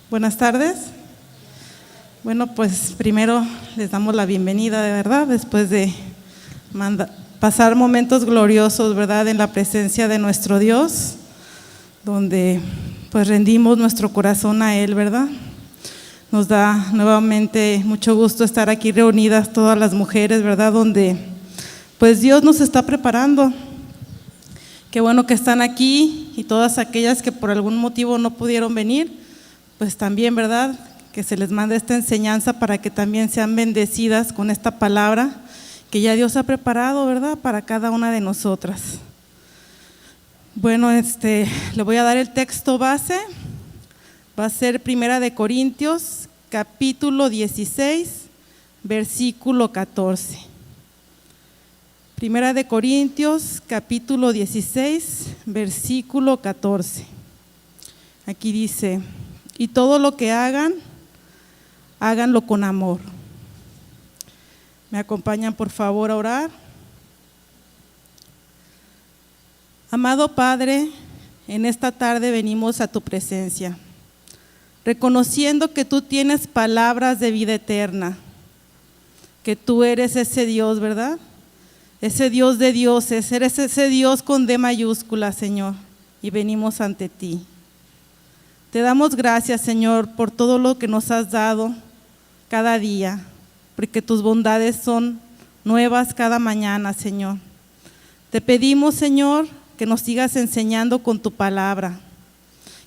Buenas tardes. Bueno, pues primero les damos la bienvenida, de verdad, después de pasar momentos gloriosos, ¿verdad?, en la presencia de nuestro Dios, donde pues rendimos nuestro corazón a Él, ¿verdad? Nos da nuevamente mucho gusto estar aquí reunidas todas las mujeres, ¿verdad?, donde pues Dios nos está preparando. Qué bueno que están aquí, y todas aquellas que por algún motivo no pudieron venir, pues también, ¿verdad?, que se les mande esta enseñanza para que también sean bendecidas con esta palabra que ya Dios ha preparado, ¿verdad?, para cada una de nosotras. Bueno, le voy a dar el texto base. Va a ser Primera de Corintios, capítulo 16, versículo 14. Primera de Corintios, capítulo 16, versículo 14. Aquí dice: y todo lo que hagan, háganlo con amor. ¿Me acompañan, por favor, a orar? Amado Padre, en esta tarde venimos a tu presencia, reconociendo que tú tienes palabras de vida eterna, que tú eres ese Dios, ¿verdad? Ese Dios de dioses, eres ese Dios con D mayúscula, Señor, y venimos ante ti. Te damos gracias, Señor, por todo lo que nos has dado cada día, porque tus bondades son nuevas cada mañana, Señor. Te pedimos, Señor, que nos sigas enseñando con tu palabra,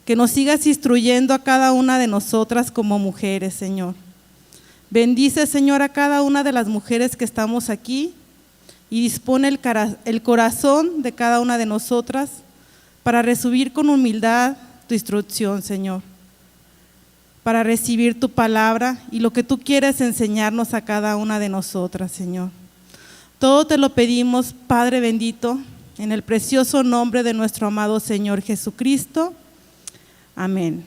que nos sigas instruyendo a cada una de nosotras como mujeres, Señor. Bendice, Señor, a cada una de las mujeres que estamos aquí y dispone el corazón de cada una de nosotras para recibir con humildad tu instrucción, Señor, para recibir tu palabra y lo que tú quieres enseñarnos a cada una de nosotras, Señor. Todo te lo pedimos, Padre bendito, en el precioso nombre de nuestro amado Señor Jesucristo. Amén.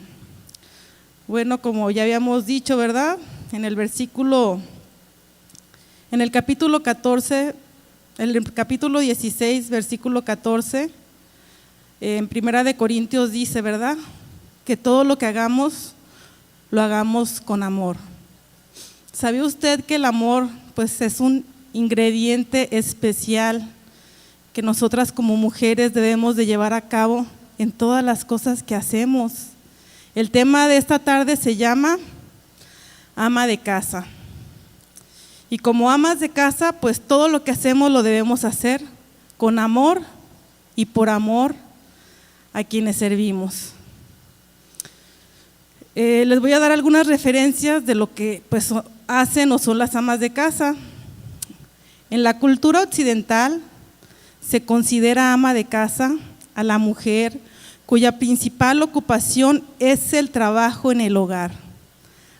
Bueno, como ya habíamos dicho, ¿verdad?, en el capítulo 14, el capítulo 16, versículo 14, en Primera de Corintios dice, ¿verdad?, que todo lo que hagamos, lo hagamos con amor. ¿Sabe usted que el amor pues es un ingrediente especial que nosotras como mujeres debemos de llevar a cabo en todas las cosas que hacemos? El tema de esta tarde se llama ama de casa. Y como amas de casa, pues todo lo que hacemos lo debemos hacer con amor y por amor a quienes servimos. Les voy a dar algunas referencias de lo que pues hacen o son las amas de casa. En la cultura occidental se considera ama de casa a la mujer cuya principal ocupación es el trabajo en el hogar,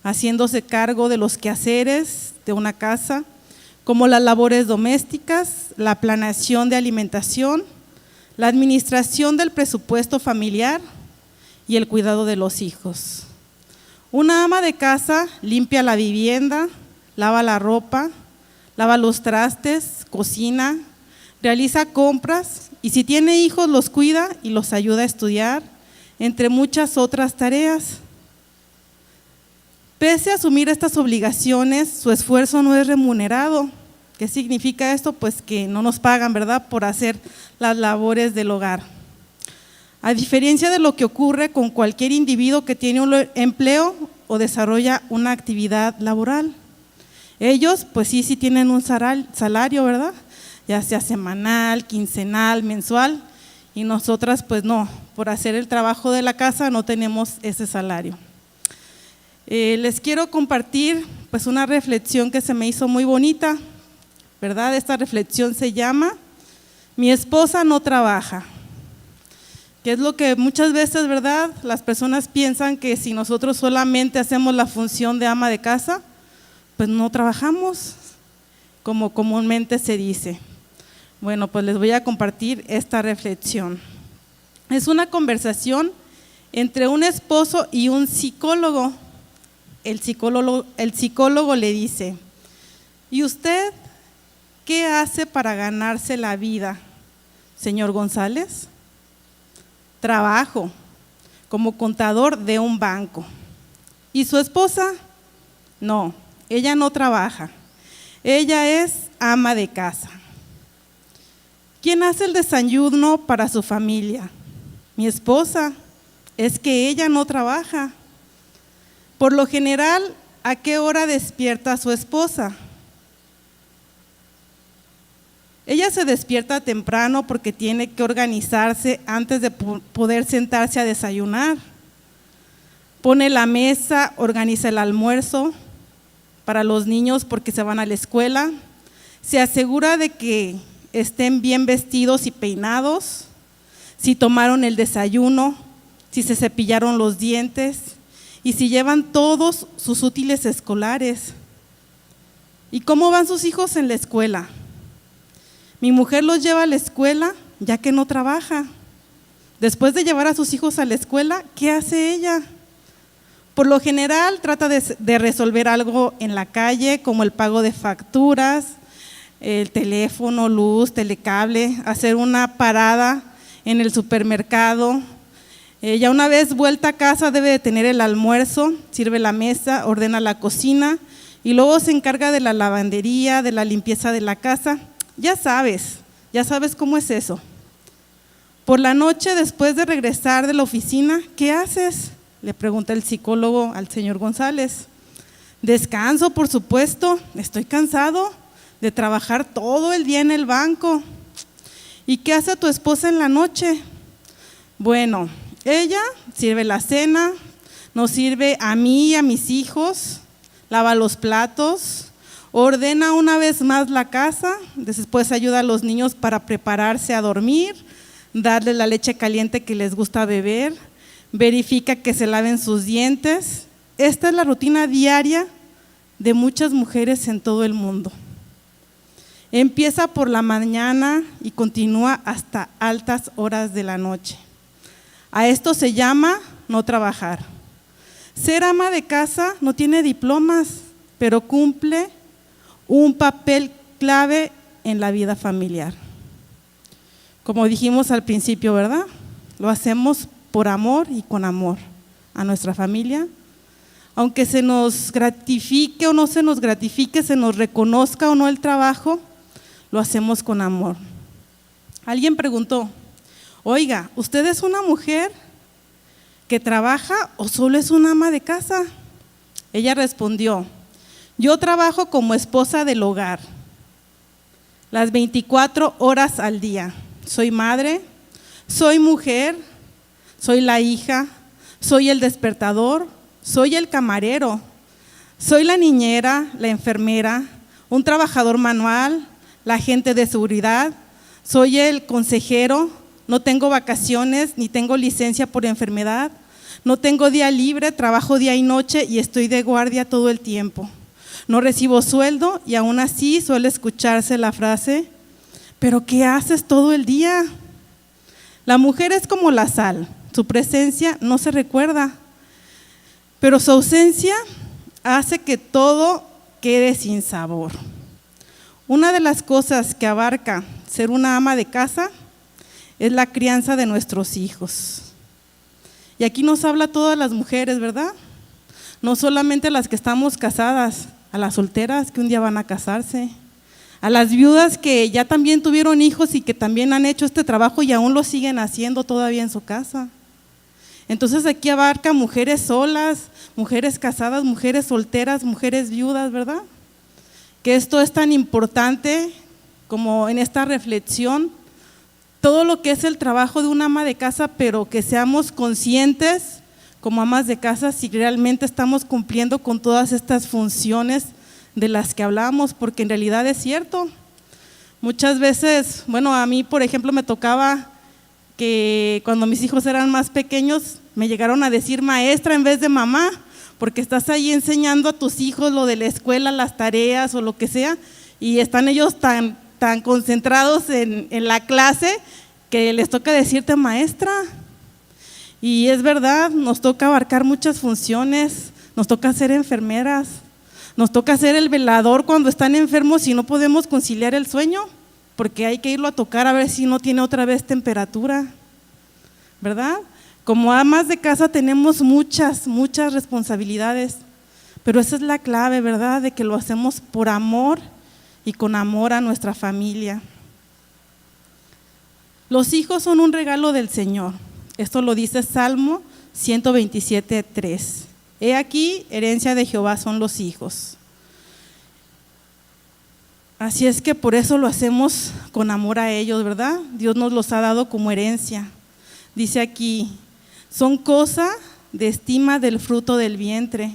haciéndose cargo de los quehaceres de una casa, como las labores domésticas, la planeación de alimentación, la administración del presupuesto familiar y el cuidado de los hijos. Una ama de casa limpia la vivienda, lava la ropa, lava los trastes, cocina, realiza compras y si tiene hijos los cuida y los ayuda a estudiar, entre muchas otras tareas. Pese a asumir estas obligaciones, su esfuerzo no es remunerado. ¿Qué significa esto? Pues que no nos pagan, ¿verdad?, por hacer las labores del hogar. A diferencia de lo que ocurre con cualquier individuo que tiene un empleo o desarrolla una actividad laboral. Ellos, pues sí tienen un salario, ¿verdad?, ya sea semanal, quincenal, mensual, y nosotras pues no, por hacer el trabajo de la casa no tenemos ese salario. Les quiero compartir pues una reflexión que se me hizo muy bonita, ¿verdad? Esta reflexión se llama Mi esposa no trabaja, que es lo que muchas veces, ¿verdad?, las personas piensan que si nosotros solamente hacemos la función de ama de casa, pues no trabajamos, como comúnmente se dice. Bueno, pues les voy a compartir esta reflexión. Es una conversación entre un esposo y un psicólogo. El psicólogo le dice: ¿y usted qué hace para ganarse la vida, señor González? Trabajo como contador de un banco. ¿Y su esposa? No, ella no trabaja. Ella es ama de casa. ¿Quién hace el desayuno para su familia? Mi esposa. Es que ella no trabaja. Por lo general, ¿a qué hora despierta su esposa? Ella se despierta temprano porque tiene que organizarse antes de poder sentarse a desayunar. Pone la mesa, organiza el almuerzo para los niños porque se van a la escuela. Se asegura de que estén bien vestidos y peinados, si tomaron el desayuno, si se cepillaron los dientes y si llevan todos sus útiles escolares. ¿Y cómo van sus hijos en la escuela? Mi mujer los lleva a la escuela ya que no trabaja. Después de llevar a sus hijos a la escuela, ¿qué hace ella? Por lo general trata de resolver algo en la calle, como el pago de facturas, el teléfono, luz, telecable, hacer una parada en el supermercado. Ya una vez vuelta a casa debe de tener el almuerzo, sirve la mesa, ordena la cocina y luego se encarga de la lavandería, de la limpieza de la casa. Ya sabes cómo es eso. Por la noche, después de regresar de la oficina, ¿qué haces?, le pregunta el psicólogo al señor González. Descanso, por supuesto, estoy cansado de trabajar todo el día en el banco. ¿Y qué hace tu esposa en la noche? Bueno, ella sirve la cena, nos sirve a mí y a mis hijos, lava los platos, ordena una vez más la casa, después ayuda a los niños para prepararse a dormir, darles la leche caliente que les gusta beber, verifica que se laven sus dientes. Esta es la rutina diaria de muchas mujeres en todo el mundo. Empieza por la mañana y continúa hasta altas horas de la noche. A esto se llama no trabajar. Ser ama de casa no tiene diplomas, pero cumple un papel clave en la vida familiar. Como dijimos al principio, ¿verdad? Lo hacemos por amor y con amor a nuestra familia. Aunque se nos gratifique o no se nos gratifique, se nos reconozca o no el trabajo, lo hacemos con amor. Alguien preguntó, oiga, ¿usted es una mujer que trabaja o solo es una ama de casa? Ella respondió, yo trabajo como esposa del hogar, las 24 horas al día. Soy madre, soy mujer, soy la hija, soy el despertador, soy el camarero, soy la niñera, la enfermera, un trabajador manual, la agente de seguridad, soy el consejero, no tengo vacaciones ni tengo licencia por enfermedad, no tengo día libre, trabajo día y noche y estoy de guardia todo el tiempo. No recibo sueldo y aún así suele escucharse la frase, ¿pero qué haces todo el día? La mujer es como la sal, su presencia no se recuerda, pero su ausencia hace que todo quede sin sabor. Una de las cosas que abarca ser una ama de casa es la crianza de nuestros hijos. Y aquí nos habla a todas las mujeres, ¿verdad? No solamente a las que estamos casadas, a las solteras que un día van a casarse, a las viudas que ya también tuvieron hijos y que también han hecho este trabajo y aún lo siguen haciendo todavía en su casa. Entonces aquí abarca mujeres solas, mujeres casadas, mujeres solteras, mujeres viudas, ¿verdad? Que esto es tan importante como en esta reflexión, todo lo que es el trabajo de una ama de casa, pero que seamos conscientes como amas de casa si realmente estamos cumpliendo con todas estas funciones de las que hablamos, porque en realidad es cierto. Muchas veces, bueno, a mí por ejemplo me tocaba que cuando mis hijos eran más pequeños me llegaron a decir maestra en vez de mamá, porque estás ahí enseñando a tus hijos lo de la escuela, las tareas o lo que sea, y están ellos tan concentrados en la clase que les toca decirte maestra. Y es verdad, nos toca abarcar muchas funciones, nos toca ser enfermeras, nos toca ser el velador cuando están enfermos y no podemos conciliar el sueño, porque hay que irlo a tocar a ver si no tiene otra vez temperatura, ¿verdad? Como amas de casa tenemos muchas responsabilidades, pero esa es la clave, ¿verdad? De que lo hacemos por amor y con amor a nuestra familia. Los hijos son un regalo del Señor. Esto lo dice Salmo 127:3. He aquí, herencia de Jehová son los hijos. Así es que por eso lo hacemos con amor a ellos, ¿verdad? Dios nos los ha dado como herencia. Dice aquí, son cosa de estima del fruto del vientre.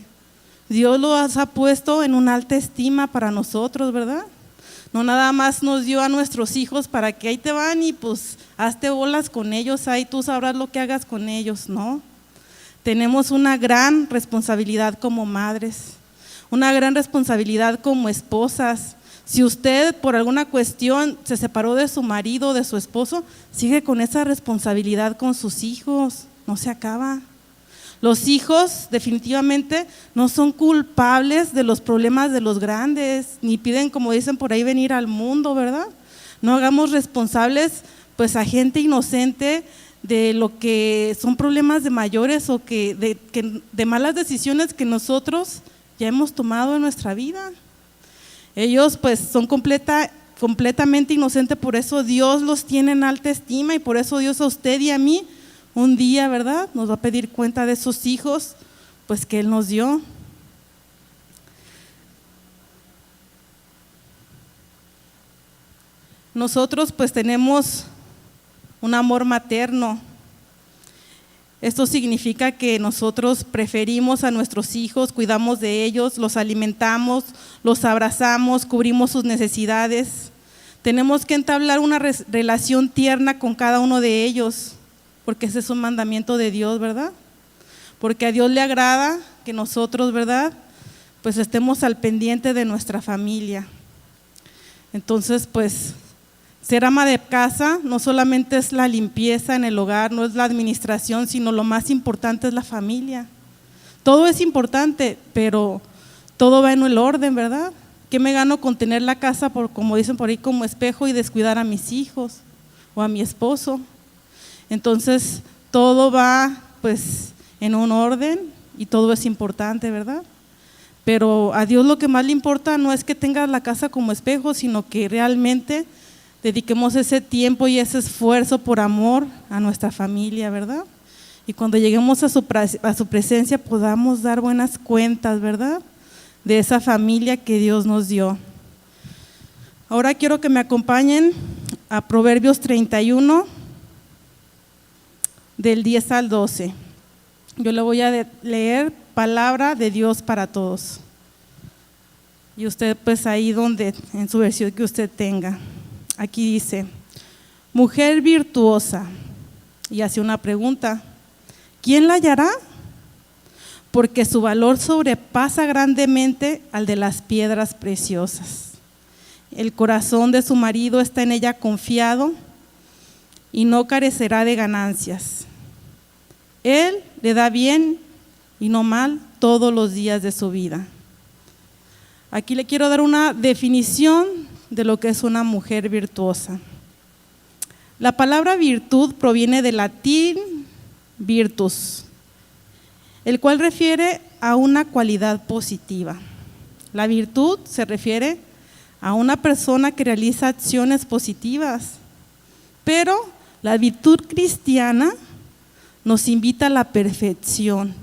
Dios los ha puesto en una alta estima para nosotros, ¿verdad? No nada más nos dio a nuestros hijos para que ahí te van y pues hazte bolas con ellos, ahí tú sabrás lo que hagas con ellos, ¿no? Tenemos una gran responsabilidad como madres, una gran responsabilidad como esposas. Si usted por alguna cuestión se separó de su marido, de su esposo, sigue con esa responsabilidad con sus hijos, no se acaba. Los hijos definitivamente no son culpables de los problemas de los grandes, ni piden, como dicen por ahí, venir al mundo, ¿verdad? No hagamos responsables pues a gente inocente de lo que son problemas de mayores o de malas decisiones que nosotros ya hemos tomado en nuestra vida. Ellos pues son completamente inocentes, por eso Dios los tiene en alta estima y por eso Dios a usted y a mí un día, ¿verdad?, nos va a pedir cuenta de esos hijos pues que Él nos dio. Nosotros pues tenemos un amor materno. Esto significa que nosotros preferimos a nuestros hijos, cuidamos de ellos, los alimentamos, los abrazamos, cubrimos sus necesidades. Tenemos que entablar una relación tierna con cada uno de ellos, porque ese es un mandamiento de Dios, ¿verdad? Porque a Dios le agrada que nosotros, ¿verdad?, pues estemos al pendiente de nuestra familia. Entonces, pues, ser ama de casa no solamente es la limpieza en el hogar, no es la administración, sino lo más importante es la familia. Todo es importante, pero todo va en el orden, ¿verdad? ¿Qué me gano con tener la casa, como dicen por ahí, como espejo y descuidar a mis hijos o a mi esposo? Entonces, todo va pues en un orden y todo es importante, ¿verdad? Pero a Dios lo que más le importa no es que tengas la casa como espejo, sino que realmente dediquemos ese tiempo y ese esfuerzo por amor a nuestra familia, ¿verdad? Y cuando lleguemos a su presencia podamos dar buenas cuentas, ¿verdad?, de esa familia que Dios nos dio. Ahora quiero que me acompañen a Proverbios 31, del 10 al 12. Yo le voy a leer palabra de Dios para todos. Y usted pues ahí donde, en su versión que usted tenga. Aquí dice, mujer virtuosa, y hace una pregunta, ¿quién la hallará? Porque su valor sobrepasa grandemente al de las piedras preciosas. El corazón de su marido está en ella confiado y no carecerá de ganancias. Él le da bien y no mal todos los días de su vida. Aquí le quiero dar una definición de lo que es una mujer virtuosa. La palabra virtud proviene del latín virtus, el cual refiere a una cualidad positiva. La virtud se refiere a una persona que realiza acciones positivas, pero la virtud cristiana nos invita a la perfección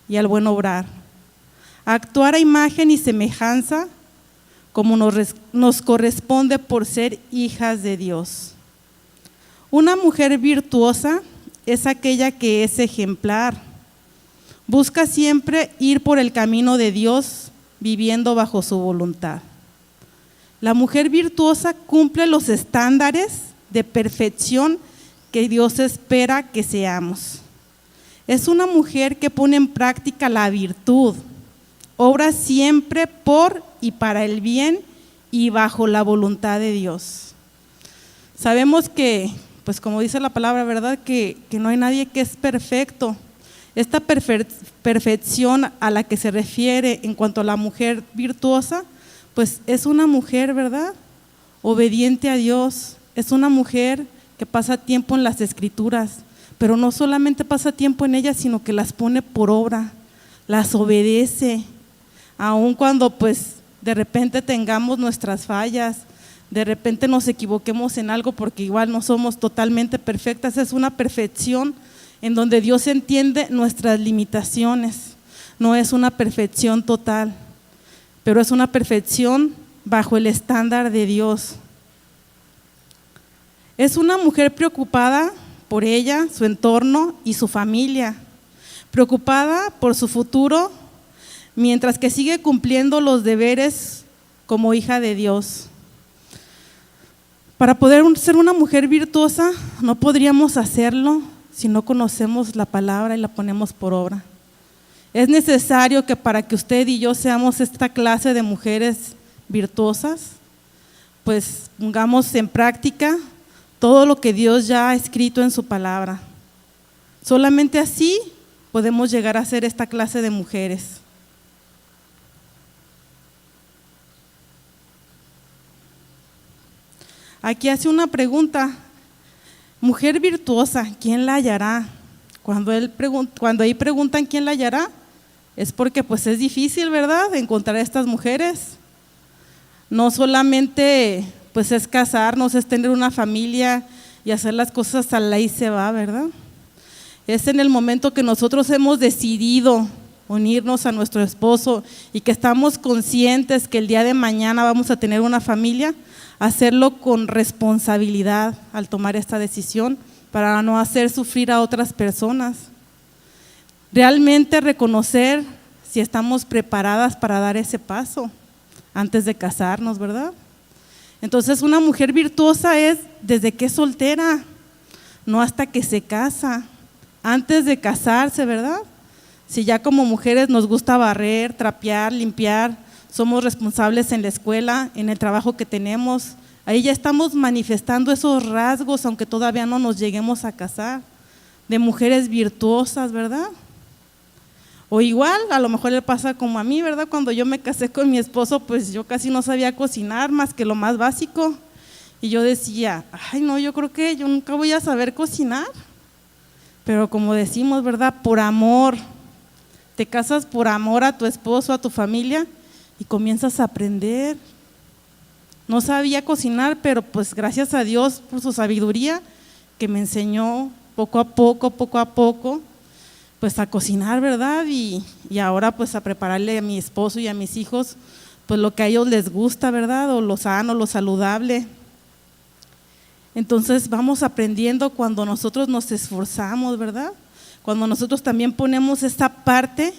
y al buen obrar, a actuar a imagen y semejanza como nos corresponde por ser hijas de Dios. Una mujer virtuosa es aquella que es ejemplar, busca siempre ir por el camino de Dios, viviendo bajo su voluntad. La mujer virtuosa cumple los estándares de perfección que Dios espera que seamos. Es una mujer que pone en práctica la virtud, obra siempre por y para el bien y bajo la voluntad de Dios. Sabemos que, pues como dice la palabra, ¿verdad?, que no hay nadie que es perfecto. Esta perfección a la que se refiere en cuanto a la mujer virtuosa, pues es una mujer, ¿verdad?, obediente a Dios, es una mujer que pasa tiempo en las Escrituras, pero no solamente pasa tiempo en ellas, sino que las pone por obra, las obedece, aun cuando pues de repente tengamos nuestras fallas, de repente nos equivoquemos en algo, porque igual no somos totalmente perfectas. Es una perfección en donde Dios entiende nuestras limitaciones, no es una perfección total, pero es una perfección bajo el estándar de Dios. Es una mujer preocupada por ella, su entorno y su familia, preocupada por su futuro, mientras que sigue cumpliendo los deberes como hija de Dios. Para poder ser una mujer virtuosa, no podríamos hacerlo si no conocemos la palabra y la ponemos por obra. Es necesario que para que usted y yo seamos esta clase de mujeres virtuosas, pues pongamos en práctica todo lo que Dios ya ha escrito en su palabra. Solamente así podemos llegar a ser esta clase de mujeres. Aquí hace una pregunta: mujer virtuosa, ¿quién la hallará? Cuando ahí preguntan quién la hallará, es porque pues es difícil, ¿verdad?, encontrar a estas mujeres. No solamente pues es casarnos, es tener una familia y hacer las cosas a la y se va, ¿verdad? Es en el momento que nosotros hemos decidido unirnos a nuestro esposo y que estamos conscientes que el día de mañana vamos a tener una familia, hacerlo con responsabilidad al tomar esta decisión para no hacer sufrir a otras personas. Realmente reconocer si estamos preparadas para dar ese paso antes de casarnos, ¿verdad? Entonces una mujer virtuosa es desde que es soltera, no hasta que se casa, antes de casarse, ¿verdad? Si ya como mujeres nos gusta barrer, trapear, limpiar, somos responsables en la escuela, en el trabajo que tenemos, ahí ya estamos manifestando esos rasgos, aunque todavía no nos lleguemos a casar, de mujeres virtuosas, ¿verdad? O igual, a lo mejor le pasa como a mí, ¿verdad? Cuando yo me casé con mi esposo, pues yo casi no sabía cocinar más que lo más básico. Y yo decía, ay no, yo creo que yo nunca voy a saber cocinar. Pero como decimos, ¿verdad? Por amor, te casas por amor a tu esposo, a tu familia y comienzas a aprender. No sabía cocinar, pero pues gracias a Dios por su sabiduría que me enseñó poco a poco, pues a cocinar, ¿verdad? Y ahora pues a prepararle a mi esposo y a mis hijos pues lo que a ellos les gusta, ¿verdad? O lo sano, lo saludable. Entonces vamos aprendiendo cuando nosotros nos esforzamos, ¿verdad? Cuando nosotros también ponemos esta parte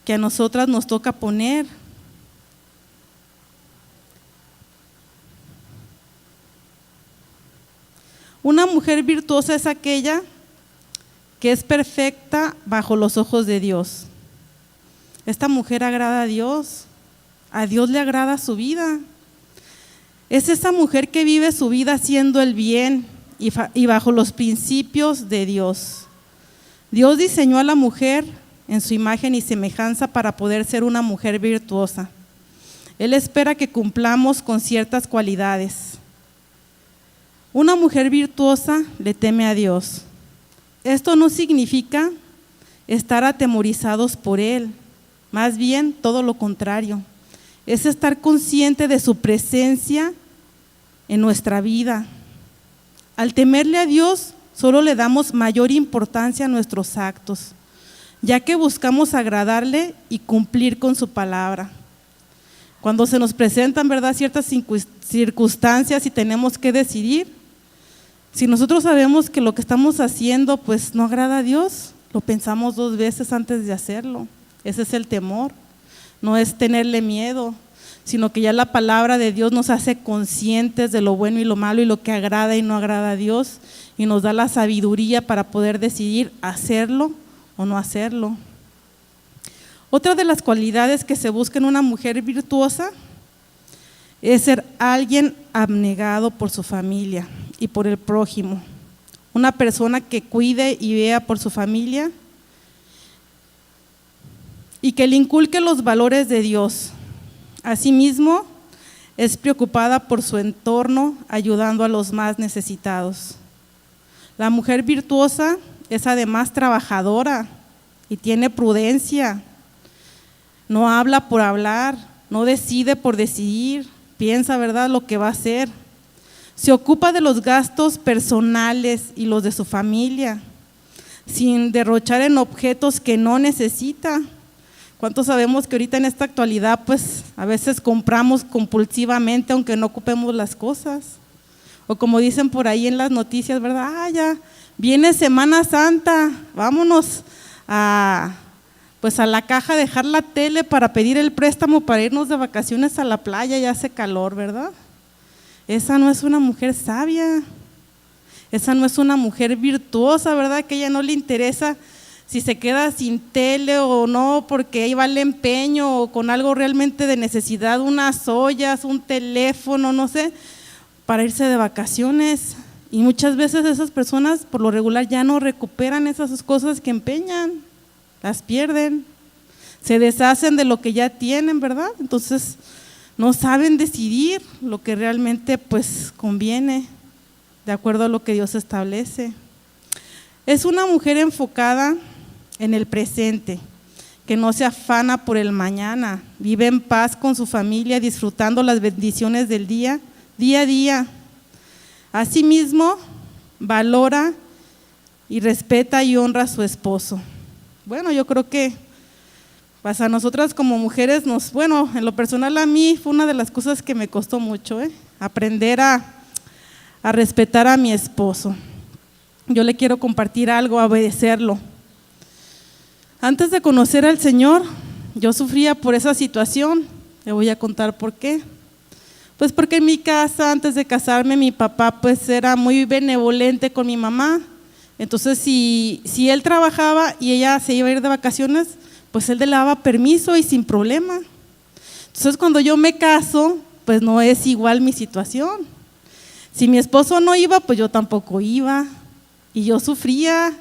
que a nosotras nos toca poner. Una mujer virtuosa es aquella que es perfecta bajo los ojos de Dios. Esta mujer agrada a Dios le agrada su vida. Es esa mujer que vive su vida haciendo el bien y bajo los principios de Dios. Dios diseñó a la mujer en su imagen y semejanza para poder ser una mujer virtuosa. Él espera que cumplamos con ciertas cualidades. Una mujer virtuosa le teme a Dios. Esto no significa estar atemorizados por Él, más bien todo lo contrario. Es estar consciente de su presencia en nuestra vida. Al temerle a Dios, solo le damos mayor importancia a nuestros actos, ya que buscamos agradarle y cumplir con su palabra. Cuando se nos presentan, ¿verdad?, ciertas circunstancias y tenemos que decidir, si nosotros sabemos que lo que estamos haciendo pues no agrada a Dios, lo pensamos 2 veces antes de hacerlo. Ese es el temor, no es tenerle miedo, sino que ya la palabra de Dios nos hace conscientes de lo bueno y lo malo y lo que agrada y no agrada a Dios, y nos da la sabiduría para poder decidir hacerlo o no hacerlo. Otra de las cualidades que se busca en una mujer virtuosa es ser alguien abnegado por su familia y por el prójimo, una persona que cuide y vea por su familia y que le inculque los valores de Dios. Asimismo, es preocupada por su entorno, ayudando a los más necesitados. La mujer virtuosa es además trabajadora y tiene prudencia. No habla por hablar, no decide por decidir, piensa, ¿verdad?, lo que va a hacer. Se ocupa de los gastos personales y los de su familia, sin derrochar en objetos que no necesita. ¿Cuántos sabemos que ahorita en esta actualidad pues a veces compramos compulsivamente aunque no ocupemos las cosas? O como dicen por ahí en las noticias, ¿verdad? Ya viene Semana Santa, vámonos a la caja a dejar la tele para pedir el préstamo para irnos de vacaciones a la playa, ya hace calor, ¿verdad? Esa no es una mujer sabia, esa no es una mujer virtuosa, ¿verdad? Que a ella no le interesa si se queda sin tele o no, porque ahí va el empeño o con algo realmente de necesidad, unas ollas, un teléfono, no sé, para irse de vacaciones. Y muchas veces esas personas por lo regular ya no recuperan esas cosas que empeñan, las pierden, se deshacen de lo que ya tienen, ¿verdad? Entonces no saben decidir lo que realmente pues conviene de acuerdo a lo que Dios establece. Es una mujer enfocada en el presente, que no se afana por el mañana, vive en paz con su familia, disfrutando las bendiciones del día a día. Asimismo, valora y respeta y honra a su esposo. Bueno, yo creo que pues a nosotras como mujeres, en lo personal a mí fue una de las cosas que me costó mucho, aprender a respetar a mi esposo. Yo le quiero compartir algo, a obedecerlo. Antes de conocer al Señor, yo sufría por esa situación. Le voy a contar por qué. Pues porque en mi casa, antes de casarme, mi papá pues era muy benevolente con mi mamá. Entonces si él trabajaba y ella se iba a ir de vacaciones, pues él le daba permiso y sin problema. Entonces cuando yo me caso, pues no es igual mi situación. Si mi esposo no iba, pues yo tampoco iba. Y yo sufría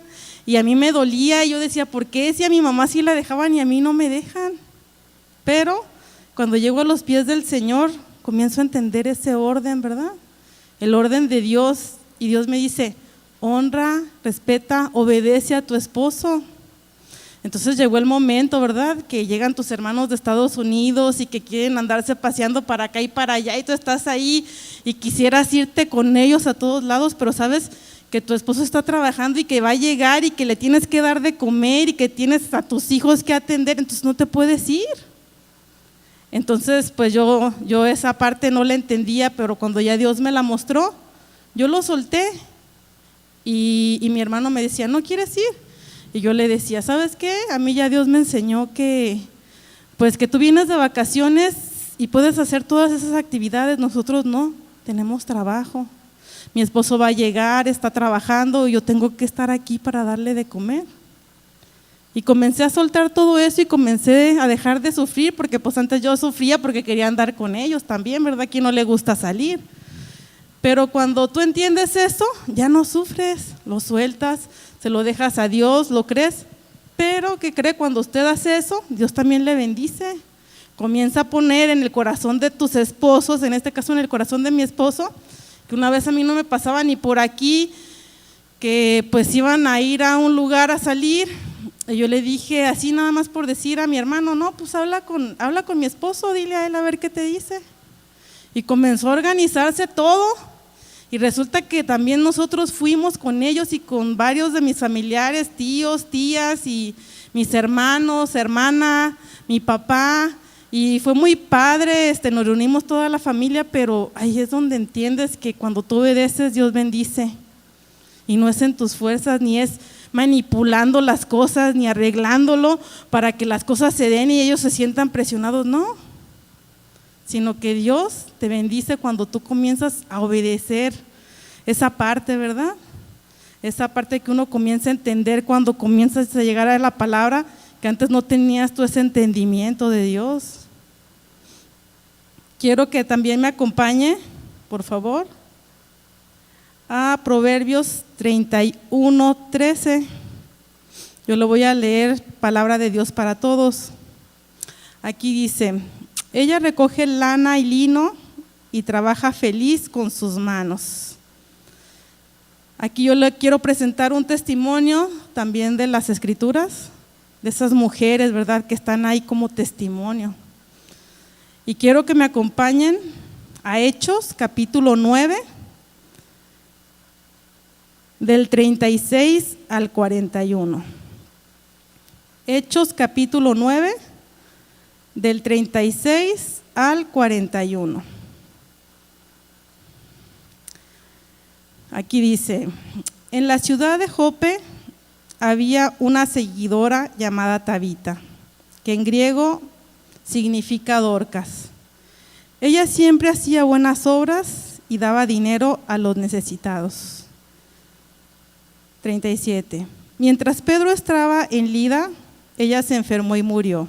y a mí me dolía y yo decía, ¿por qué si a mi mamá sí la dejaban y a mí no me dejan? Pero cuando llego a los pies del Señor, comienzo a entender ese orden, ¿verdad? El orden de Dios, y Dios me dice, honra, respeta, obedece a tu esposo. Entonces llegó el momento, ¿verdad?, que llegan tus hermanos de Estados Unidos y que quieren andarse paseando para acá y para allá y tú estás ahí y quisieras irte con ellos a todos lados, pero sabes que tu esposo está trabajando y que va a llegar y que le tienes que dar de comer y que tienes a tus hijos que atender, entonces no te puedes ir. Entonces pues yo esa parte no la entendía, pero cuando ya Dios me la mostró, yo lo solté y mi hermano me decía, ¿no quieres ir? Y yo le decía, ¿sabes qué? A mí ya Dios me enseñó que pues que tú vienes de vacaciones y puedes hacer todas esas actividades, nosotros no, tenemos trabajo. Mi esposo va a llegar, está trabajando y yo tengo que estar aquí para darle de comer. Y comencé a soltar todo eso y comencé a dejar de sufrir, porque pues antes yo sufría porque quería andar con ellos también, ¿verdad? ¿A quién no le gusta salir? Pero cuando tú entiendes eso, ya no sufres, lo sueltas, se lo dejas a Dios, lo crees. Pero ¿qué cree? Cuando usted hace eso, Dios también le bendice. Comienza a poner en el corazón de tus esposos, en este caso en el corazón de mi esposo, que una vez a mí no me pasaba ni por aquí, que pues iban a ir a un lugar a salir, y yo le dije así nada más por decir a mi hermano, no, pues habla con mi esposo, dile a él a ver qué te dice. Y comenzó a organizarse todo, y resulta que también nosotros fuimos con ellos y con varios de mis familiares, tíos, tías y mis hermanos, hermana, mi papá. Y fue muy padre, nos reunimos toda la familia, pero ahí es donde entiendes que cuando tú obedeces, Dios bendice. Y no es en tus fuerzas, ni es manipulando las cosas, ni arreglándolo para que las cosas se den y ellos se sientan presionados, no. Sino que Dios te bendice cuando tú comienzas a obedecer esa parte, ¿verdad? Esa parte que uno comienza a entender cuando comienzas a llegar a la palabra, que antes no tenías tú ese entendimiento de Dios. Quiero que también me acompañe, por favor, a Proverbios 31:13. Yo lo voy a leer, palabra de Dios para todos. Aquí dice, ella recoge lana y lino y trabaja feliz con sus manos. Aquí yo le quiero presentar un testimonio también de las Escrituras, de esas mujeres, ¿verdad?, que están ahí como testimonio. Y quiero que me acompañen a Hechos, capítulo 9, del 36 al 41. Hechos, capítulo 9, del 36 al 41. Aquí dice: en la ciudad de Jope había una seguidora llamada Tabita, que en griego significa Dorcas. Ella siempre hacía buenas obras y daba dinero a los necesitados. 37. Mientras Pedro estaba en Lida, ella se enfermó y murió.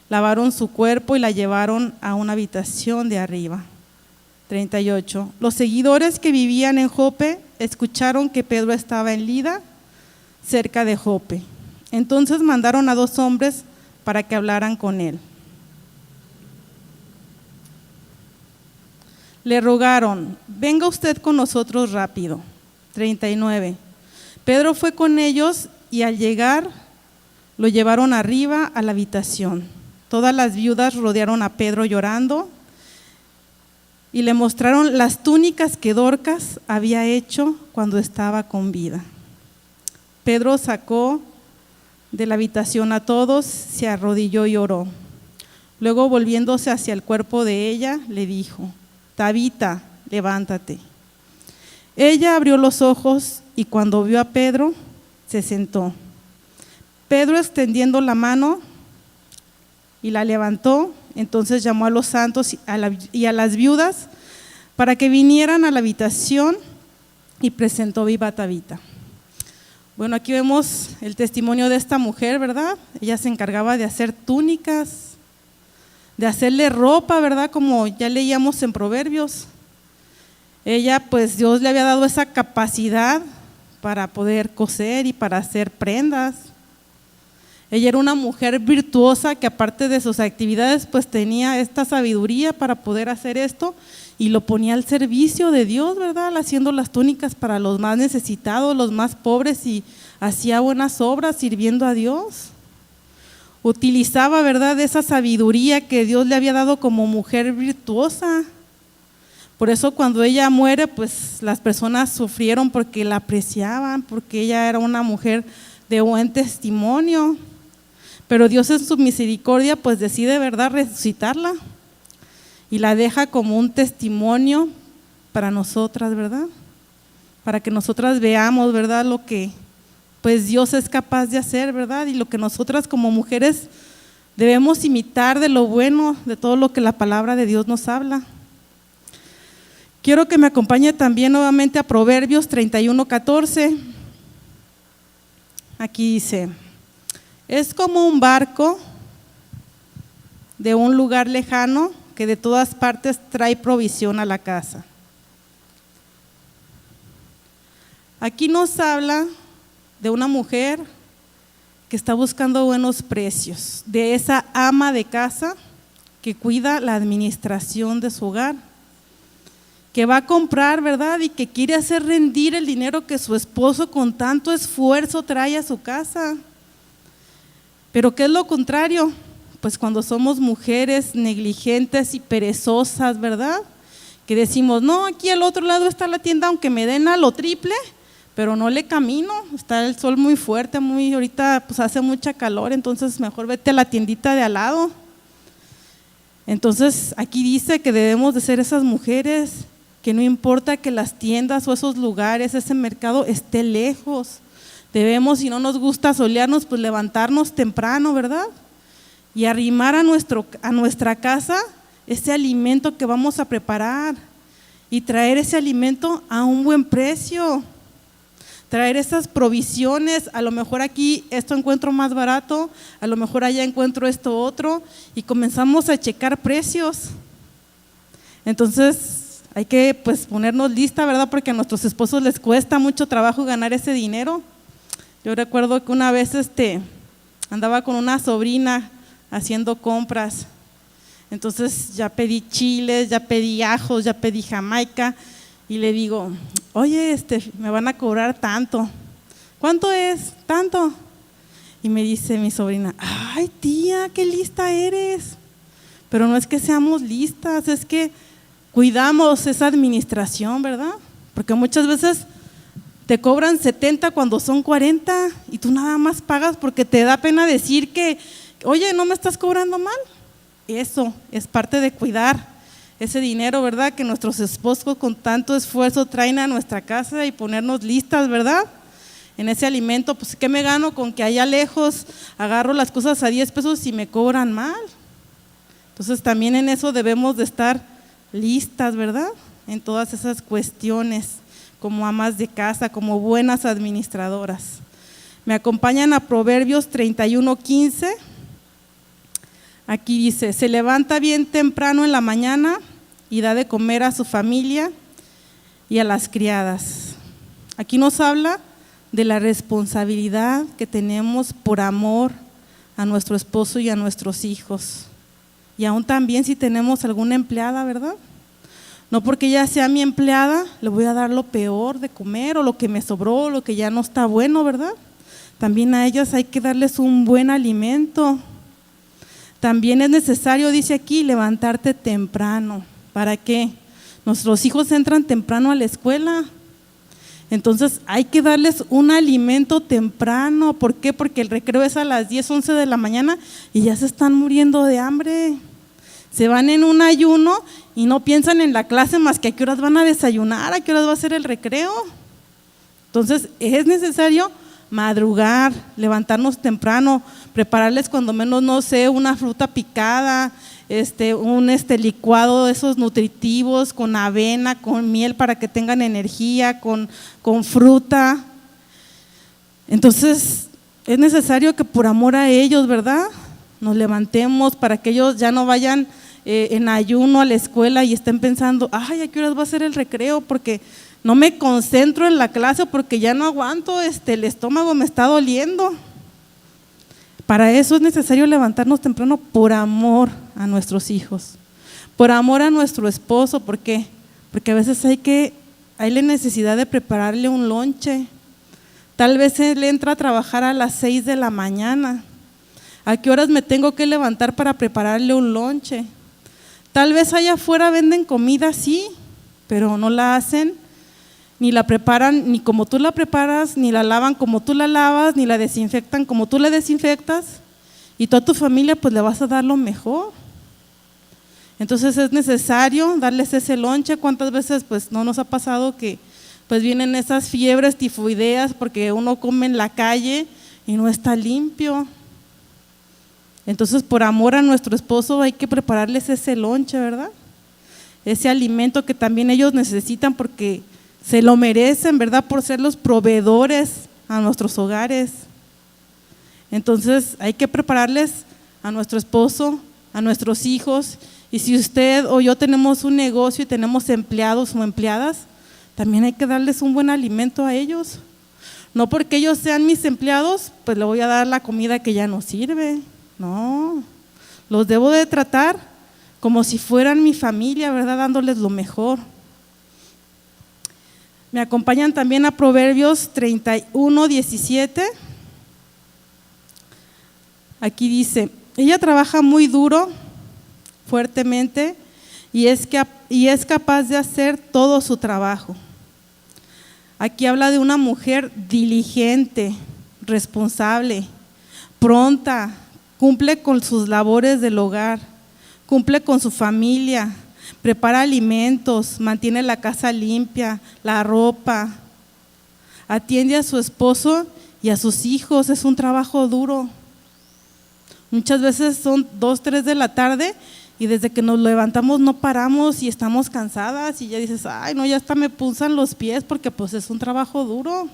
Lavaron su cuerpo y la llevaron a una habitación de arriba. 38. Los seguidores que vivían en Jope escucharon que Pedro estaba en Lida, cerca de Jope. Entonces mandaron a 2 hombres para que hablaran con él. Le rogaron: venga usted con nosotros rápido. 39. Pedro fue con ellos y al llegar lo llevaron arriba a la habitación. Todas las viudas rodearon a Pedro llorando y le mostraron las túnicas que Dorcas había hecho cuando estaba con vida. Pedro sacó de la habitación a todos, se arrodilló y oró. Luego, volviéndose hacia el cuerpo de ella, le dijo: Tabita, levántate. Ella abrió los ojos y cuando vio a Pedro, se sentó. Pedro, extendiendo la mano, y la levantó. Entonces llamó a los santos y a las viudas para que vinieran a la habitación y presentó viva a Tabita. Bueno, aquí vemos el testimonio de esta mujer, ¿verdad? Ella se encargaba de hacer túnicas, de hacerle ropa, ¿verdad? Como ya leíamos en Proverbios. Ella, pues Dios le había dado esa capacidad para poder coser y para hacer prendas. Ella era una mujer virtuosa que, aparte de sus actividades, pues tenía esta sabiduría para poder hacer esto y lo ponía al servicio de Dios, ¿verdad? Haciendo las túnicas para los más necesitados, los más pobres, y hacía buenas obras sirviendo a Dios. Utilizaba, ¿verdad?, esa sabiduría que Dios le había dado como mujer virtuosa. Por eso cuando ella muere, pues las personas sufrieron porque la apreciaban, porque ella era una mujer de buen testimonio. Pero Dios en su misericordia pues decide, ¿verdad?, resucitarla y la deja como un testimonio para nosotras, ¿verdad? Para que nosotras veamos, ¿verdad?, lo que pues Dios es capaz de hacer, ¿verdad? Y lo que nosotras como mujeres debemos imitar de lo bueno, de todo lo que la palabra de Dios nos habla. Quiero que me acompañe también nuevamente a Proverbios 31:14. Aquí dice: es como un barco de un lugar lejano que de todas partes trae provisión a la casa. Aquí nos habla de una mujer que está buscando buenos precios, de esa ama de casa que cuida la administración de su hogar, que va a comprar, ¿verdad?, y que quiere hacer rendir el dinero que su esposo con tanto esfuerzo trae a su casa. Pero ¿qué es lo contrario? Pues cuando somos mujeres negligentes y perezosas, ¿verdad?, que decimos: no, aquí al otro lado está la tienda, aunque me den a lo triple, pero no le camino, está el sol muy fuerte, ahorita pues hace mucha calor, entonces mejor vete a la tiendita de al lado. Entonces aquí dice que debemos de ser esas mujeres que no importa que las tiendas o esos lugares, ese mercado esté lejos, debemos, si no nos gusta solearnos, pues levantarnos temprano, ¿verdad?, y arrimar a nuestra casa ese alimento que vamos a preparar y traer ese alimento a un buen precio, traer esas provisiones. A lo mejor aquí esto encuentro más barato, a lo mejor allá encuentro esto otro, y comenzamos a checar precios. Entonces hay que pues ponernos lista, ¿verdad?, porque a nuestros esposos les cuesta mucho trabajo ganar ese dinero. Yo recuerdo que una vez andaba con una sobrina haciendo compras, entonces ya pedí chiles, ya pedí ajos, ya pedí jamaica, y le digo: oye, me van a cobrar tanto. ¿Cuánto es? Tanto. Y me dice mi sobrina, ay tía, qué lista eres. Pero no es que seamos listas, es que cuidamos esa administración, ¿verdad? Porque muchas veces te cobran 70 cuando son 40 y tú nada más pagas porque te da pena decir que, oye, no me estás cobrando mal. Eso es parte de cuidar ese dinero, ¿verdad? Que nuestros esposos con tanto esfuerzo traen a nuestra casa y ponernos listas, ¿verdad? En ese alimento, pues ¿qué me gano con que allá lejos agarro las cosas a 10 pesos y me cobran mal? Entonces también en eso debemos de estar listas, ¿verdad? En todas esas cuestiones, como amas de casa, como buenas administradoras. Me acompañan a Proverbios 31:15. Aquí dice, se levanta bien temprano en la mañana y da de comer a su familia y a las criadas. Aquí nos habla de la responsabilidad que tenemos por amor a nuestro esposo y a nuestros hijos. Y aún también si tenemos alguna empleada, ¿verdad? No porque ella sea mi empleada, le voy a dar lo peor de comer o lo que me sobró, lo que ya no está bueno, ¿verdad? También a ellas hay que darles un buen alimento. También es necesario, dice aquí, levantarte temprano. ¿Para qué? Nuestros hijos entran temprano a la escuela. Entonces hay que darles un alimento temprano. ¿Por qué? Porque el recreo es a las 10, 11 de la mañana y ya se están muriendo de hambre. Se van en un ayuno y no piensan en la clase más que a qué horas van a desayunar, a qué horas va a ser el recreo. Entonces es necesario madrugar, levantarnos temprano, prepararles cuando menos, no sé, una fruta picada, un licuado de esos nutritivos con avena, con miel para que tengan energía, con fruta. Entonces es necesario que por amor a ellos, ¿verdad?, nos levantemos para que ellos ya no vayan en ayuno a la escuela y estén pensando, ay, ¿a qué horas va a ser el recreo? Porque no me concentro en la clase, porque ya no aguanto, el estómago me está doliendo. Para eso es necesario levantarnos temprano por amor a nuestros hijos, por amor a nuestro esposo. ¿Por qué? Porque a veces hay la necesidad de prepararle un lonche. Tal vez él entra a trabajar a las 6 de la mañana. ¿A qué horas me tengo que levantar para prepararle un lonche? Tal vez allá afuera venden comida, sí, pero no la hacen, ni la preparan ni como tú la preparas, ni la lavan como tú la lavas, ni la desinfectan como tú la desinfectas, y toda tu familia pues le vas a dar lo mejor. Entonces es necesario darles ese lonche. ¿Cuántas veces pues no nos ha pasado que pues vienen esas fiebres tifoideas porque uno come en la calle y no está limpio? Entonces por amor a nuestro esposo hay que prepararles ese lonche, ¿verdad? Ese alimento que también ellos necesitan porque se lo merecen, ¿verdad?, por ser los proveedores a nuestros hogares. Entonces hay que prepararles a nuestro esposo, a nuestros hijos. Y si usted o yo tenemos un negocio y tenemos empleados o empleadas, también hay que darles un buen alimento a ellos. No porque ellos sean mis empleados, pues le voy a dar la comida que ya no sirve. No, los debo de tratar como si fueran mi familia, ¿verdad?, dándoles lo mejor. Me acompañan también a Proverbios 31:17. Aquí dice, ella trabaja muy duro, fuertemente, y es capaz de hacer todo su trabajo. Aquí habla de una mujer diligente, responsable, pronta, cumple con sus labores del hogar, cumple con su familia, prepara alimentos, mantiene la casa limpia, la ropa, atiende a su esposo y a sus hijos. Es un trabajo duro. Muchas veces son 2, 3 de la tarde y desde que nos levantamos no paramos y estamos cansadas y ya dices, ay no, ya hasta me punzan los pies porque pues es un trabajo duro,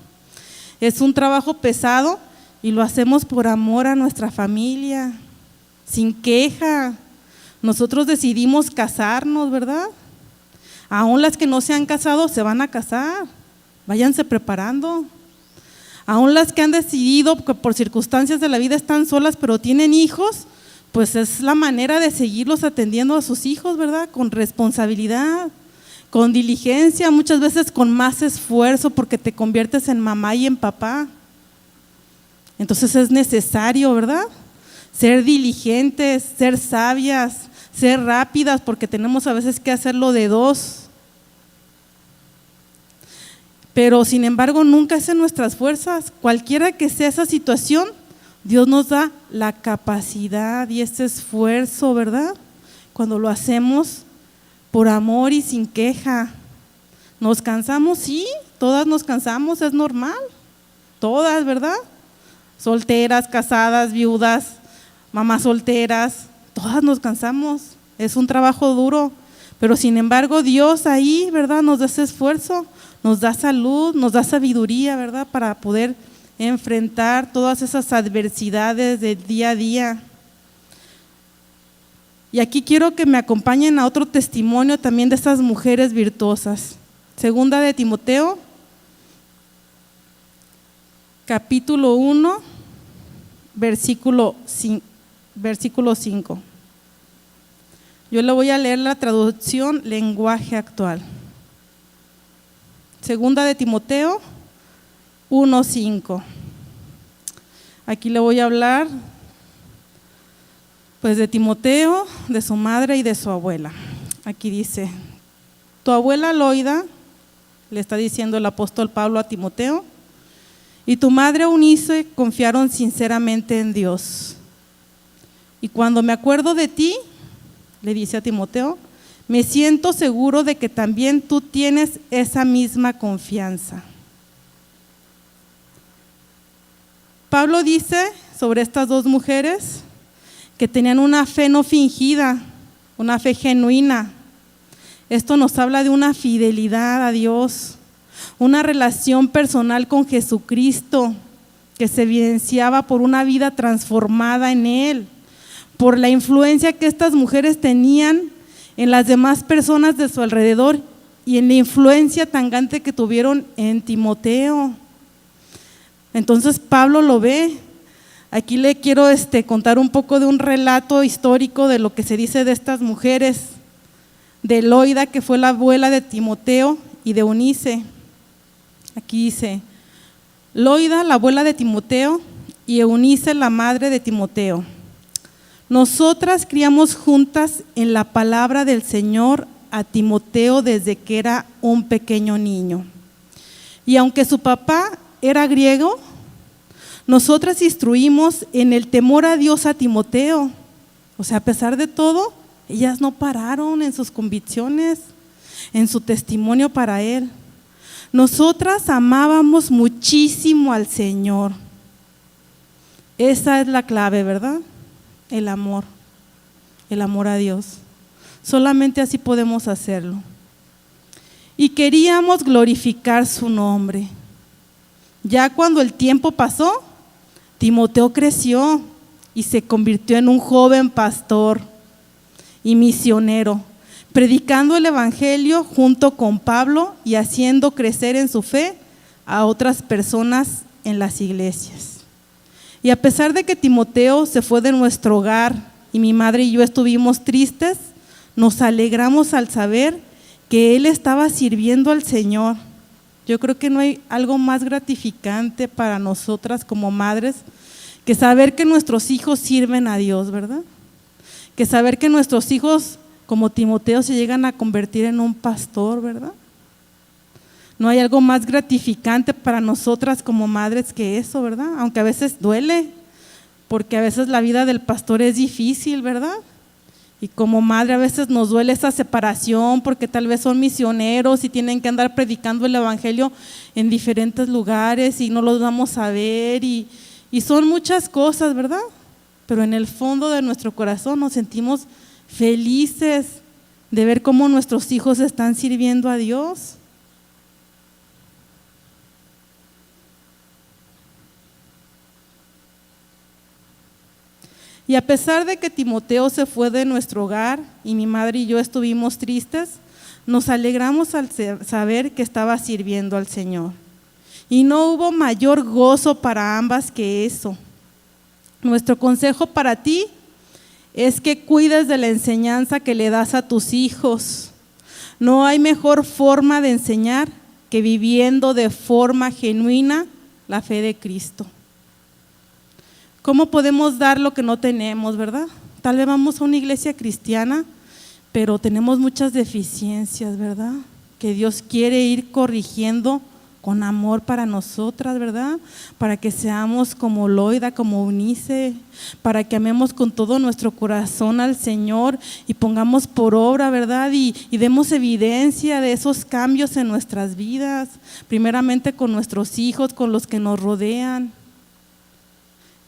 es un trabajo pesado y lo hacemos por amor a nuestra familia, sin queja. Nosotros decidimos casarnos, ¿verdad? Aún las que no se han casado se van a casar, váyanse preparando. Aún las que han decidido que por circunstancias de la vida están solas pero tienen hijos, pues es la manera de seguirlos atendiendo a sus hijos, ¿verdad? Con responsabilidad, con diligencia, muchas veces con más esfuerzo, porque te conviertes en mamá y en papá. Entonces es necesario, ¿verdad? Ser diligentes, ser sabias, ser rápidas, porque tenemos a veces que hacerlo de dos. Pero sin embargo nunca es en nuestras fuerzas. Cualquiera que sea esa situación, Dios nos da la capacidad y ese esfuerzo, ¿verdad? Cuando lo hacemos por amor y sin queja. ¿Nos cansamos? Sí, todas nos cansamos, es normal. Todas, ¿verdad? Solteras, casadas, viudas, mamás solteras, todas nos cansamos. Es un trabajo duro, pero sin embargo Dios ahí, ¿verdad? Nos da ese esfuerzo, nos da salud, nos da sabiduría, ¿verdad? Para poder enfrentar todas esas adversidades del día a día. Y aquí quiero que me acompañen a otro testimonio también de estas mujeres virtuosas. Segunda de Timoteo, capítulo 1, versículo 5. Yo le voy a leer la traducción lenguaje actual. Segunda de Timoteo 1:5. Aquí le voy a hablar pues de Timoteo, de su madre y de su abuela. Aquí dice: tu abuela Loida, le está diciendo el apóstol Pablo a Timoteo, y tu madre Eunice confiaron sinceramente en Dios. Y cuando me acuerdo de ti, le dice a Timoteo, me siento seguro de que también tú tienes esa misma confianza. Pablo dice sobre estas dos mujeres que tenían una fe no fingida, una fe genuina. Esto nos habla de una fidelidad a Dios, una relación personal con Jesucristo que se evidenciaba por una vida transformada en Él, por la influencia que estas mujeres tenían en las demás personas de su alrededor y en la influencia tan grande que tuvieron en Timoteo. Entonces Pablo lo ve. Aquí le quiero contar un poco de un relato histórico de lo que se dice de estas mujeres, de Loida, que fue la abuela de Timoteo, y de Eunice. Aquí dice: Loida, la abuela de Timoteo, y Eunice, la madre de Timoteo. Nosotras criamos juntas en la palabra del Señor a Timoteo desde que era un pequeño niño. Y aunque su papá era griego, nosotras instruimos en el temor a Dios a Timoteo. O sea, a pesar de todo, ellas no pararon en sus convicciones, en su testimonio para Él. Nosotras amábamos muchísimo al Señor. Esa es la clave, ¿verdad? El amor a Dios. Solamente así podemos hacerlo. Y queríamos glorificar su nombre. Ya cuando el tiempo pasó, Timoteo creció y se convirtió en un joven pastor y misionero, predicando el evangelio junto con Pablo y haciendo crecer en su fe a otras personas en las iglesias. Y a pesar de que Timoteo se fue de nuestro hogar y mi madre y yo estuvimos tristes, nos alegramos al saber que él estaba sirviendo al Señor. Yo creo que no hay algo más gratificante para nosotras como madres que saber que nuestros hijos sirven a Dios, ¿verdad? Que saber que nuestros hijos como Timoteo se llegan a convertir en un pastor, ¿verdad? No hay algo más gratificante para nosotras como madres que eso, ¿verdad? Aunque a veces duele, porque a veces la vida del pastor es difícil, ¿verdad? Y como madre a veces nos duele esa separación porque tal vez son misioneros y tienen que andar predicando el evangelio en diferentes lugares y no los vamos a ver y son muchas cosas, ¿verdad? Pero en el fondo de nuestro corazón nos sentimos felices de ver cómo nuestros hijos están sirviendo a Dios. Y a pesar de que Timoteo se fue de nuestro hogar y mi madre y yo estuvimos tristes, nos alegramos al saber que estaba sirviendo al Señor. Y no hubo mayor gozo para ambas que eso. Nuestro consejo para ti es que cuides de la enseñanza que le das a tus hijos. No hay mejor forma de enseñar que viviendo de forma genuina la fe de Cristo. ¿Cómo podemos dar lo que no tenemos, verdad? Tal vez vamos a una iglesia cristiana, pero tenemos muchas deficiencias, ¿verdad? Que Dios quiere ir corrigiendo con amor para nosotras, ¿verdad? Para que seamos como Loida, como Eunice, para que amemos con todo nuestro corazón al Señor y pongamos por obra, ¿verdad? Y demos evidencia de esos cambios en nuestras vidas, primeramente con nuestros hijos, con los que nos rodean.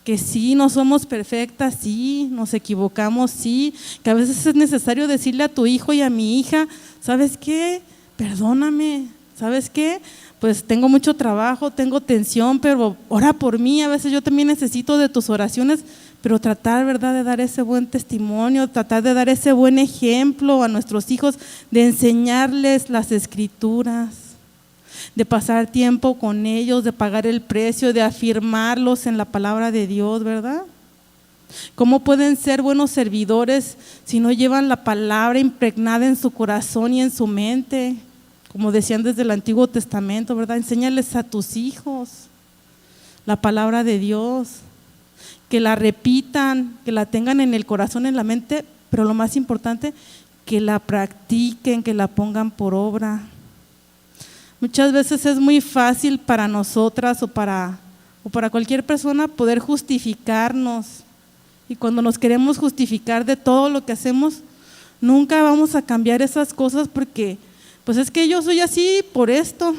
Que sí, no somos perfectas, sí, nos equivocamos, sí, que a veces es necesario decirle a tu hijo y a mi hija, ¿sabes qué? Perdóname, ¿sabes qué? Pues tengo mucho trabajo, tengo tensión, pero ora por mí, a veces yo también necesito de tus oraciones, pero tratar, ¿verdad?, de dar ese buen testimonio, tratar de dar ese buen ejemplo a nuestros hijos, de enseñarles las Escrituras, de pasar tiempo con ellos, de pagar el precio, de afirmarlos en la palabra de Dios, ¿verdad? ¿Cómo pueden ser buenos servidores si no llevan la palabra impregnada en su corazón y en su mente? Como decían desde el Antiguo Testamento, ¿verdad? Enséñales a tus hijos la palabra de Dios, que la repitan, que la tengan en el corazón, en la mente, pero lo más importante, que la practiquen, que la pongan por obra. Muchas veces es muy fácil para nosotras o para cualquier persona poder justificarnos, y cuando nos queremos justificar de todo lo que hacemos, nunca vamos a cambiar esas cosas porque pues es que yo soy así por esto,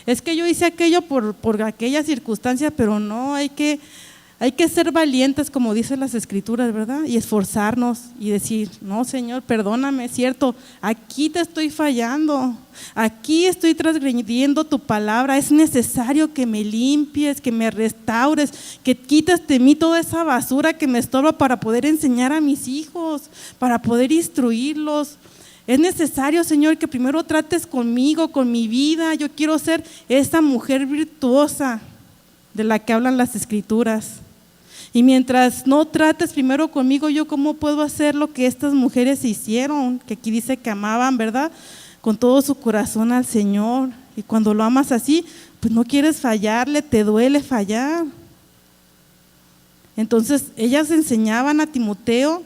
es que yo hice aquello por aquella circunstancia, pero no, hay que ser valientes, como dicen las Escrituras, ¿verdad? Y esforzarnos y decir, no, Señor, perdóname, es cierto, aquí te estoy fallando, aquí estoy transgrediendo tu palabra, es necesario que me limpies, que me restaures, que quites de mí toda esa basura que me estorba para poder enseñar a mis hijos, para poder instruirlos. Es necesario, Señor, que primero trates conmigo, con mi vida. Yo quiero ser esa mujer virtuosa de la que hablan las Escrituras. Y mientras no trates primero conmigo, yo cómo puedo hacer lo que estas mujeres hicieron, que aquí dice que amaban, ¿verdad?, con todo su corazón al Señor. Y cuando lo amas así, pues no quieres fallarle, te duele fallar. Entonces ellas enseñaban a Timoteo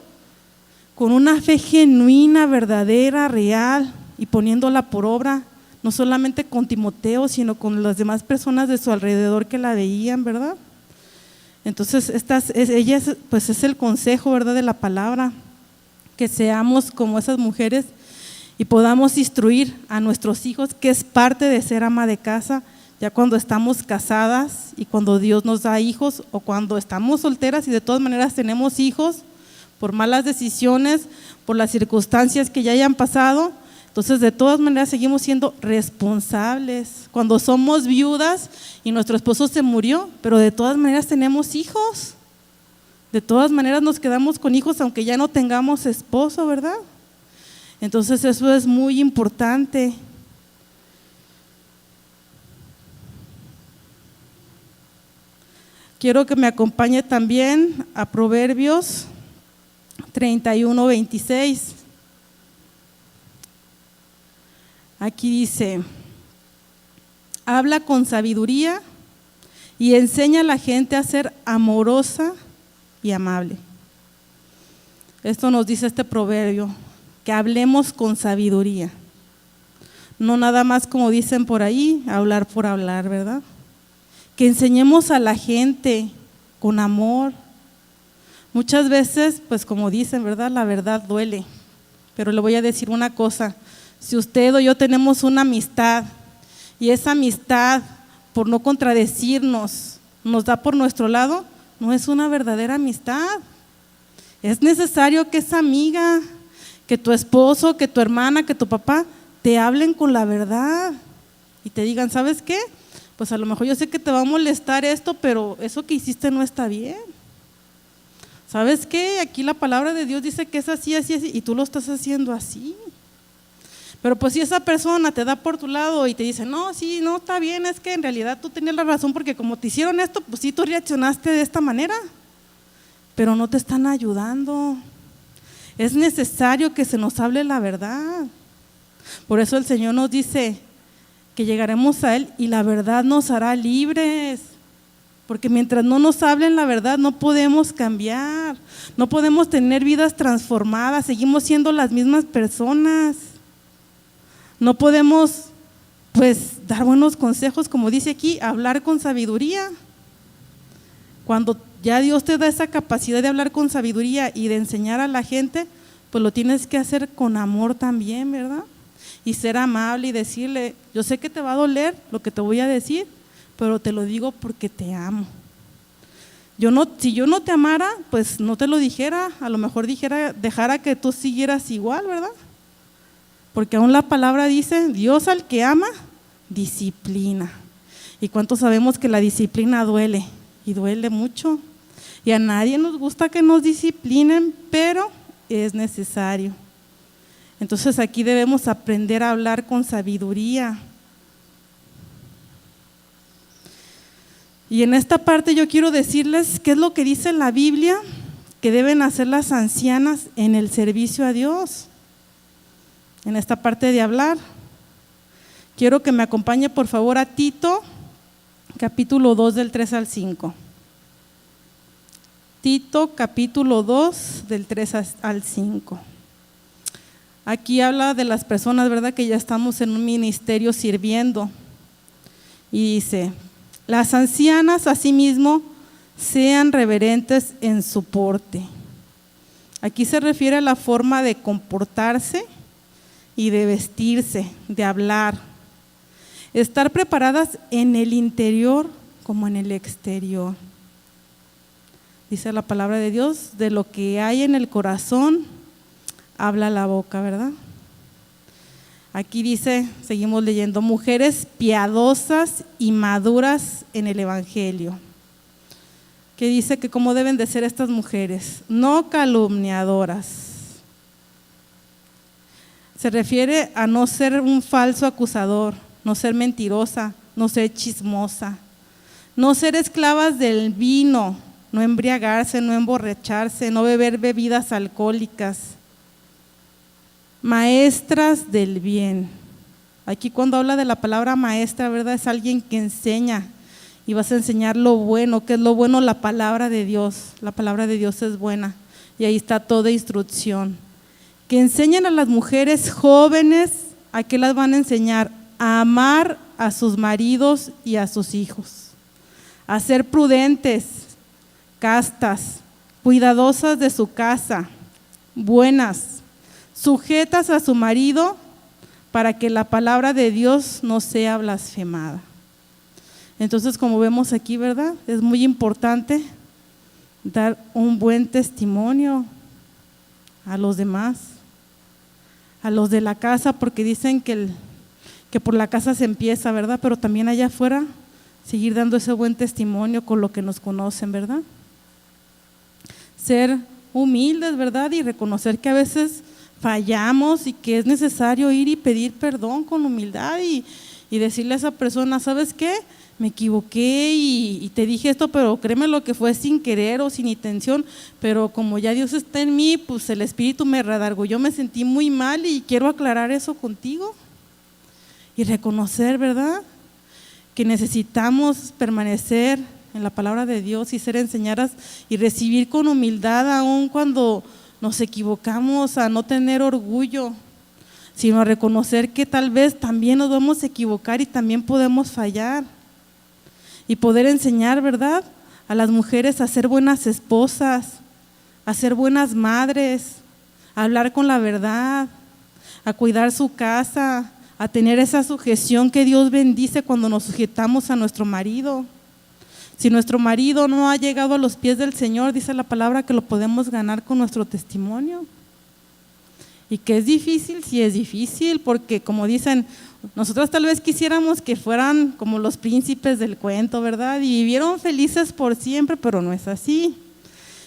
con una fe genuina, verdadera, real, y poniéndola por obra, no solamente con Timoteo, sino con las demás personas de su alrededor que la veían, ¿verdad? Entonces ellas, pues es el consejo, ¿verdad?, de la palabra, que seamos como esas mujeres y podamos instruir a nuestros hijos, que es parte de ser ama de casa, ya cuando estamos casadas y cuando Dios nos da hijos, o cuando estamos solteras y de todas maneras tenemos hijos por malas decisiones, por las circunstancias que ya hayan pasado. Entonces de todas maneras seguimos siendo responsables. Cuando somos viudas y nuestro esposo se murió, pero de todas maneras tenemos hijos, de todas maneras nos quedamos con hijos aunque ya no tengamos esposo, ¿verdad? Entonces eso es muy importante. Quiero que me acompañe también a Proverbios 31:26. Aquí dice: habla con sabiduría y enseña a la gente a ser amorosa y amable. Esto nos dice este proverbio, que hablemos con sabiduría, no nada más como dicen por ahí, hablar por hablar, ¿verdad? Que enseñemos a la gente con amor. Muchas veces, pues como dicen, ¿verdad?, la verdad duele, pero le voy a decir una cosa: si usted o yo tenemos una amistad y esa amistad, por no contradecirnos, nos da por nuestro lado, no es una verdadera amistad. Es necesario que esa amiga, que tu esposo, que tu hermana, que tu papá te hablen con la verdad y te digan, ¿sabes qué? Pues a lo mejor yo sé que te va a molestar esto, pero eso que hiciste no está bien. ¿Sabes qué? Aquí la palabra de Dios dice que es así, así, así, y tú lo estás haciendo así. Pero pues si esa persona te da por tu lado y te dice, no, sí, no, está bien, es que en realidad tú tenías la razón porque como te hicieron esto, pues sí, tú reaccionaste de esta manera, pero no te están ayudando. Es necesario que se nos hable la verdad. Por eso el Señor nos dice que llegaremos a Él y la verdad nos hará libres. Porque mientras no nos hablen la verdad no podemos cambiar, no podemos tener vidas transformadas, seguimos siendo las mismas personas. No podemos dar buenos consejos, como dice aquí, hablar con sabiduría. Cuando ya Dios te da esa capacidad de hablar con sabiduría y de enseñar a la gente, pues lo tienes que hacer con amor también, ¿verdad? Y ser amable y decirle, yo sé que te va a doler lo que te voy a decir, pero te lo digo porque te amo. Si yo no te amara, pues no te lo dijera, a lo mejor dejara que tú siguieras igual, ¿verdad? Porque aún la palabra dice, Dios al que ama, disciplina. ¿Y cuántos sabemos que la disciplina duele? Y duele mucho. Y a nadie nos gusta que nos disciplinen, pero es necesario. Entonces aquí debemos aprender a hablar con sabiduría. Y en esta parte yo quiero decirles qué es lo que dice la Biblia que deben hacer las ancianas en el servicio a Dios. En esta parte de hablar, quiero que me acompañe por favor a Tito, capítulo 2 del 3 al 5. Tito, capítulo 2 del 3 al 5. Aquí habla de las personas, ¿verdad?, que ya estamos en un ministerio sirviendo. Y dice, las ancianas asimismo sean reverentes en su porte. Aquí se refiere a la forma de comportarse y de vestirse, de hablar. Estar preparadas en el interior como en el exterior. Dice la palabra de Dios, de lo que hay en el corazón, habla la boca, ¿verdad? Aquí dice, seguimos leyendo, mujeres piadosas y maduras en el Evangelio. Que dice que cómo deben de ser estas mujeres, no calumniadoras. Se refiere a no ser un falso acusador, no ser mentirosa, no ser chismosa, no ser esclavas del vino, no embriagarse, no emborracharse, no beber bebidas alcohólicas. Maestras del bien. Aquí cuando habla de la palabra maestra, ¿verdad?, es alguien que enseña y vas a enseñar lo bueno. ¿Qué es lo bueno? La palabra de Dios. La palabra de Dios es buena y ahí está toda instrucción. Que enseñen a las mujeres jóvenes, ¿a qué las van a enseñar? A amar a sus maridos y a sus hijos, a ser prudentes, castas, cuidadosas de su casa, buenas, sujetas a su marido, para que la palabra de Dios no sea blasfemada. Entonces, como vemos aquí, ¿verdad?, es muy importante dar un buen testimonio a los demás, a los de la casa, porque dicen que por la casa se empieza, ¿verdad?, pero también allá afuera seguir dando ese buen testimonio con lo que nos conocen, ¿verdad? Ser humildes, ¿verdad?, y reconocer que a veces fallamos y que es necesario ir y pedir perdón con humildad y decirle a esa persona, ¿sabes qué? Me equivoqué y te dije esto, pero créeme lo que fue sin querer o sin intención, pero como ya Dios está en mí, pues el Espíritu me redarguyó, yo me sentí muy mal y quiero aclarar eso contigo. Y reconocer, ¿verdad?, que necesitamos permanecer en la palabra de Dios y ser enseñadas y recibir con humildad aun cuando nos equivocamos, a no tener orgullo, sino a reconocer que tal vez también nos vamos a equivocar y también podemos fallar. Y poder enseñar, ¿verdad?, a las mujeres a ser buenas esposas, a ser buenas madres, a hablar con la verdad, a cuidar su casa, a tener esa sujeción que Dios bendice cuando nos sujetamos a nuestro marido. Si nuestro marido no ha llegado a los pies del Señor, dice la palabra que lo podemos ganar con nuestro testimonio. Y que es difícil, sí es difícil, porque como dicen, nosotros tal vez quisiéramos que fueran como los príncipes del cuento, ¿verdad? Y vivieron felices por siempre, pero no es así.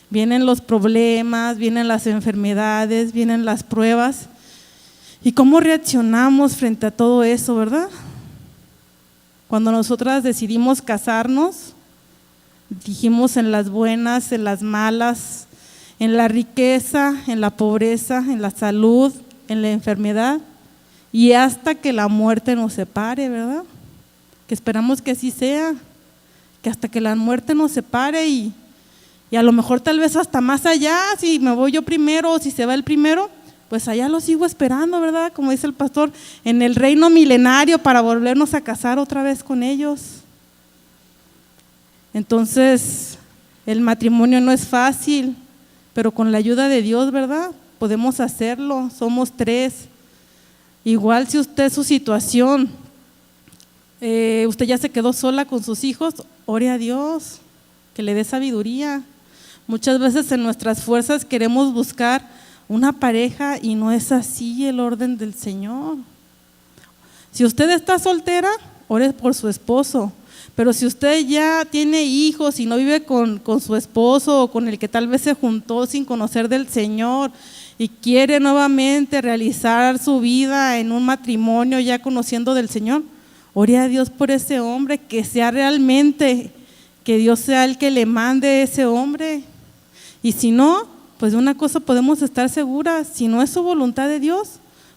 Vienen los problemas, vienen las enfermedades, vienen las pruebas. ¿Y cómo reaccionamos frente a todo eso, verdad? Cuando nosotras decidimos casarnos, dijimos en las buenas, en las malas, en la riqueza, en la pobreza, en la salud, en la enfermedad, y hasta que la muerte nos separe, ¿verdad? Que esperamos que así sea, que hasta que la muerte nos separe y a lo mejor tal vez hasta más allá, si me voy yo primero o si se va el primero, pues allá lo sigo esperando, ¿verdad? Como dice el pastor, en el reino milenario para volvernos a casar otra vez con ellos. Entonces, el matrimonio no es fácil, pero con la ayuda de Dios, ¿verdad? Podemos hacerlo, somos 3. Igual si usted su situación, usted ya se quedó sola con sus hijos, ore a Dios, que le dé sabiduría. Muchas veces en nuestras fuerzas queremos buscar una pareja y no es así el orden del Señor. Si usted está soltera, ore por su esposo, pero si usted ya tiene hijos y no vive con su esposo o con el que tal vez se juntó sin conocer del Señor y quiere nuevamente realizar su vida en un matrimonio ya conociendo del Señor, ore a Dios por ese hombre, que sea realmente, que Dios sea el que le mande ese hombre. Y si no, pues de una cosa podemos estar seguras, si no es su voluntad de Dios,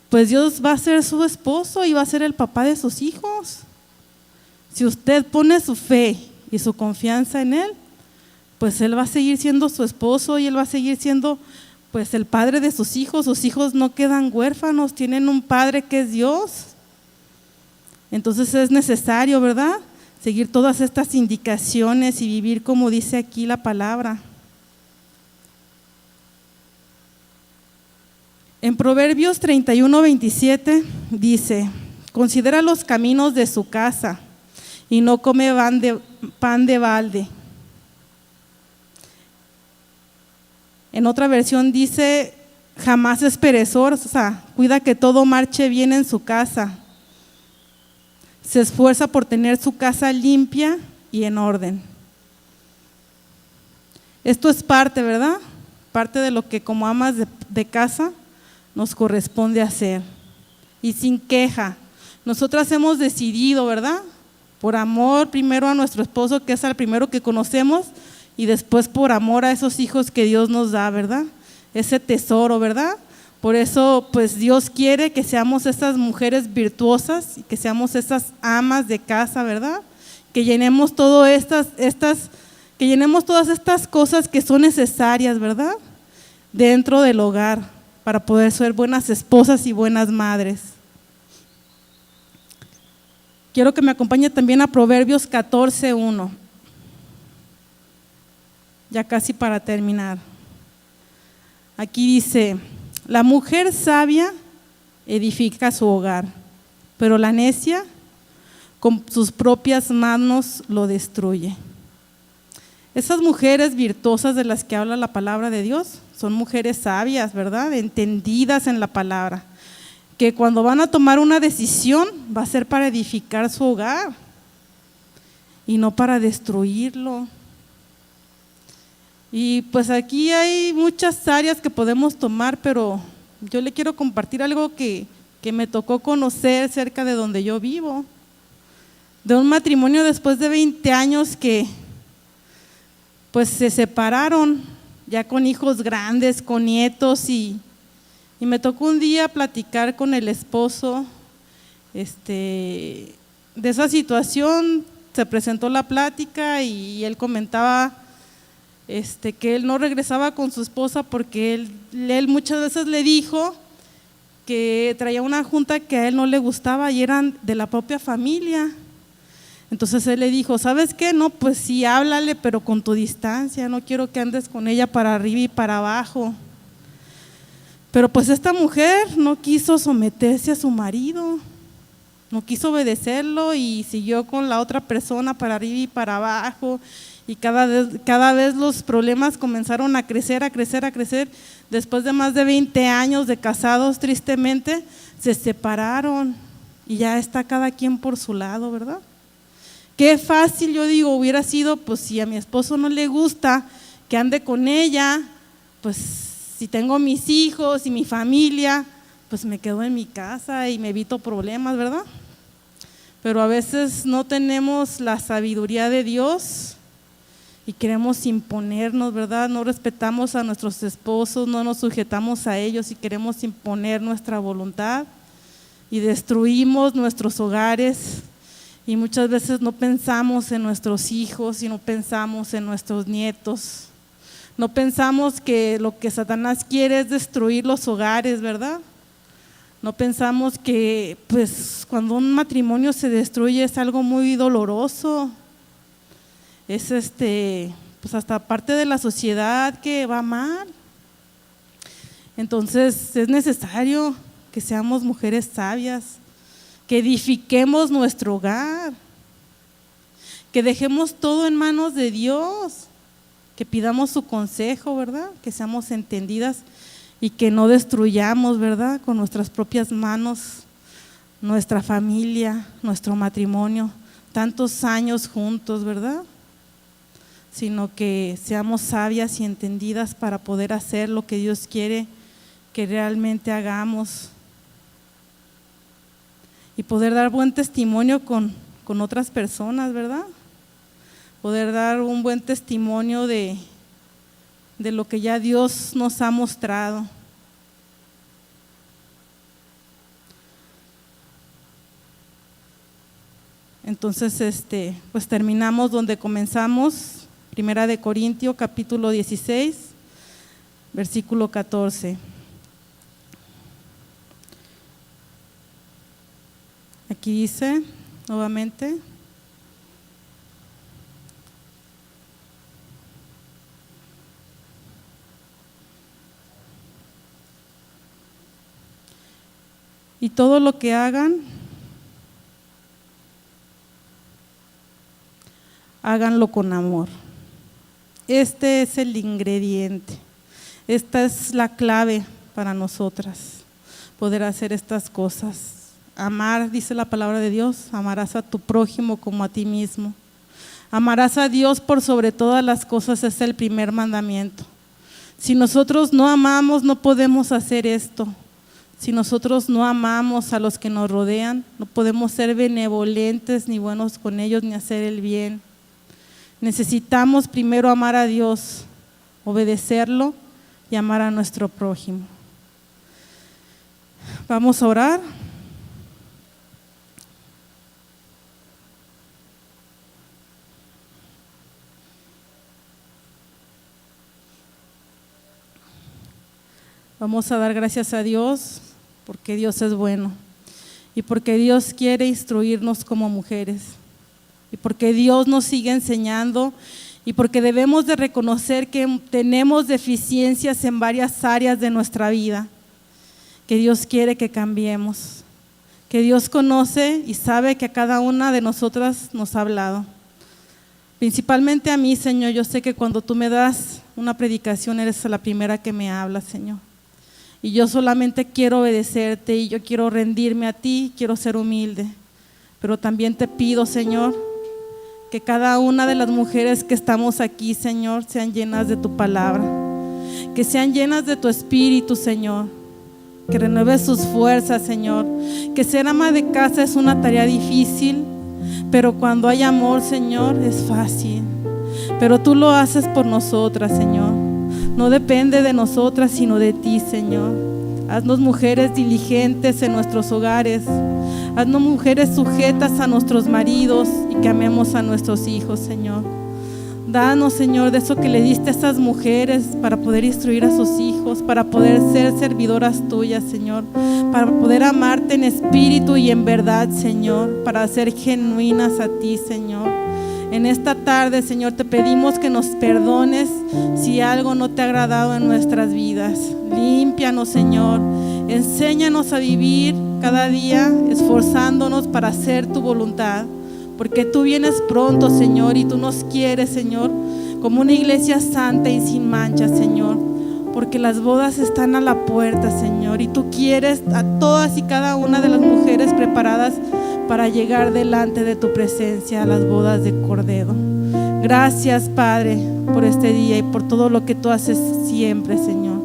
pues Dios va a ser su esposo y va a ser el papá de sus hijos. Si usted pone su fe y su confianza en Él, pues Él va a seguir siendo su esposo y Él va a seguir siendo pues el padre de sus hijos no quedan huérfanos, tienen un padre que es Dios. Entonces es necesario, ¿verdad?, seguir todas estas indicaciones y vivir como dice aquí la palabra. En Proverbios 31:27 dice: considera los caminos de su casa y no come pan de balde. En otra versión dice: jamás es perezosa, cuida que todo marche bien en su casa. Se esfuerza por tener su casa limpia y en orden. Esto es parte, ¿verdad? Parte de lo que como amas de casa nos corresponde hacer. Y sin queja. Nosotras hemos decidido, ¿verdad?, por amor primero a nuestro esposo, que es el primero que conocemos, y después por amor a esos hijos que Dios nos da, ¿verdad? Ese tesoro, ¿verdad? Por eso, pues Dios quiere que seamos esas mujeres virtuosas y que seamos esas amas de casa, ¿verdad? Que llenemos todas estas cosas que son necesarias, ¿verdad?, dentro del hogar para poder ser buenas esposas y buenas madres. Quiero que me acompañe también a Proverbios 14:1. Ya casi para terminar. Aquí dice: la mujer sabia edifica su hogar, pero la necia con sus propias manos lo destruye. Esas mujeres virtuosas de las que habla la palabra de Dios son mujeres sabias, ¿verdad?, entendidas en la palabra, que cuando van a tomar una decisión va a ser para edificar su hogar y no para destruirlo. Y pues aquí hay muchas áreas que podemos tomar, pero yo le quiero compartir algo que me tocó conocer cerca de donde yo vivo, de un matrimonio después de 20 años que pues se separaron, ya con hijos grandes, con nietos, y me tocó un día platicar con el esposo de esa situación. Se presentó la plática y él comentaba que él no regresaba con su esposa porque él muchas veces le dijo que traía una junta que a él no le gustaba y eran de la propia familia. Entonces él le dijo: ¿sabes qué? No, pues sí, háblale, pero con tu distancia, no quiero que andes con ella para arriba y para abajo. Pero pues esta mujer no quiso someterse a su marido, no quiso obedecerlo y siguió con la otra persona para arriba y para abajo, y cada vez los problemas comenzaron a crecer. Después de más de 20 años de casados, tristemente, se separaron y ya está cada quien por su lado, ¿verdad? Qué fácil, yo digo, hubiera sido, pues si a mi esposo no le gusta que ande con ella, pues si tengo mis hijos y mi familia, pues me quedo en mi casa y me evito problemas, ¿verdad? Pero a veces no tenemos la sabiduría de Dios y queremos imponernos, ¿verdad? No respetamos a nuestros esposos, no nos sujetamos a ellos y queremos imponer nuestra voluntad. y destruimos nuestros hogares, y muchas veces no pensamos en nuestros hijos y no pensamos en nuestros nietos. No pensamos que lo que Satanás quiere es destruir los hogares, ¿verdad? No pensamos que pues cuando un matrimonio se destruye es algo muy doloroso. Es pues hasta parte de la sociedad que va mal. Entonces es necesario que seamos mujeres sabias, que edifiquemos nuestro hogar, que dejemos todo en manos de Dios, que pidamos su consejo, ¿verdad? Que seamos entendidas y que no destruyamos, ¿verdad? Con nuestras propias manos nuestra familia, nuestro matrimonio, tantos años juntos, ¿verdad? Sino que seamos sabias y entendidas para poder hacer lo que Dios quiere que realmente hagamos y poder dar buen testimonio con otras personas, ¿verdad? Poder dar un buen testimonio de lo que ya Dios nos ha mostrado. Entonces, pues terminamos donde comenzamos, 1 Corintios capítulo 16, versículo 14. Aquí dice nuevamente: y todo lo que hagan, háganlo con amor. Este es el ingrediente, esta es la clave para nosotras, poder hacer estas cosas. Amar, dice la palabra de Dios, amarás a tu prójimo como a ti mismo. Amarás a Dios por sobre todas las cosas, es el primer mandamiento. Si nosotros no amamos, no podemos hacer esto. Si nosotros no amamos a los que nos rodean, no podemos ser benevolentes ni buenos con ellos ni hacer el bien. Necesitamos primero amar a Dios, obedecerlo y amar a nuestro prójimo. Vamos a orar. Vamos a dar gracias a Dios porque Dios es bueno y porque Dios quiere instruirnos como mujeres y porque Dios nos sigue enseñando y porque debemos de reconocer que tenemos deficiencias en varias áreas de nuestra vida, que Dios quiere que cambiemos, que Dios conoce y sabe que a cada una de nosotras nos ha hablado. Principalmente a mí, Señor, yo sé que cuando tú me das una predicación eres la primera que me habla, Señor. Y yo solamente quiero obedecerte y yo quiero rendirme a ti, quiero ser humilde. Pero también te pido, Señor, que cada una de las mujeres que estamos aquí, Señor, sean llenas de tu palabra, que sean llenas de tu espíritu, Señor, que renueves sus fuerzas, Señor, que ser ama de casa es una tarea difícil, pero cuando hay amor, Señor, es fácil. Pero tú lo haces por nosotras, Señor. No depende de nosotras, sino de ti, Señor. Haznos mujeres diligentes en nuestros hogares. Haznos mujeres sujetas a nuestros maridos y que amemos a nuestros hijos, Señor. Danos, Señor, de eso que le diste a estas mujeres para poder instruir a sus hijos, para poder ser servidoras tuyas, Señor, para poder amarte en espíritu y en verdad, Señor, para ser genuinas a ti, Señor. En esta tarde, Señor, te pedimos que nos perdones si algo no te ha agradado en nuestras vidas. Límpianos, Señor. Enséñanos a vivir cada día esforzándonos para hacer tu voluntad, porque tú vienes pronto, Señor, y tú nos quieres, Señor, como una iglesia santa y sin mancha, Señor, porque las bodas están a la puerta, Señor, y tú quieres a todas y cada una de las mujeres preparadas para llegar delante de tu presencia a las bodas de Cordero. Gracias, Padre, por este día y por todo lo que tú haces siempre, Señor.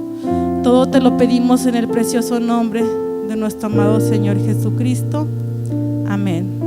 Todo te lo pedimos en el precioso nombre de nuestro amado Señor Jesucristo. Amén.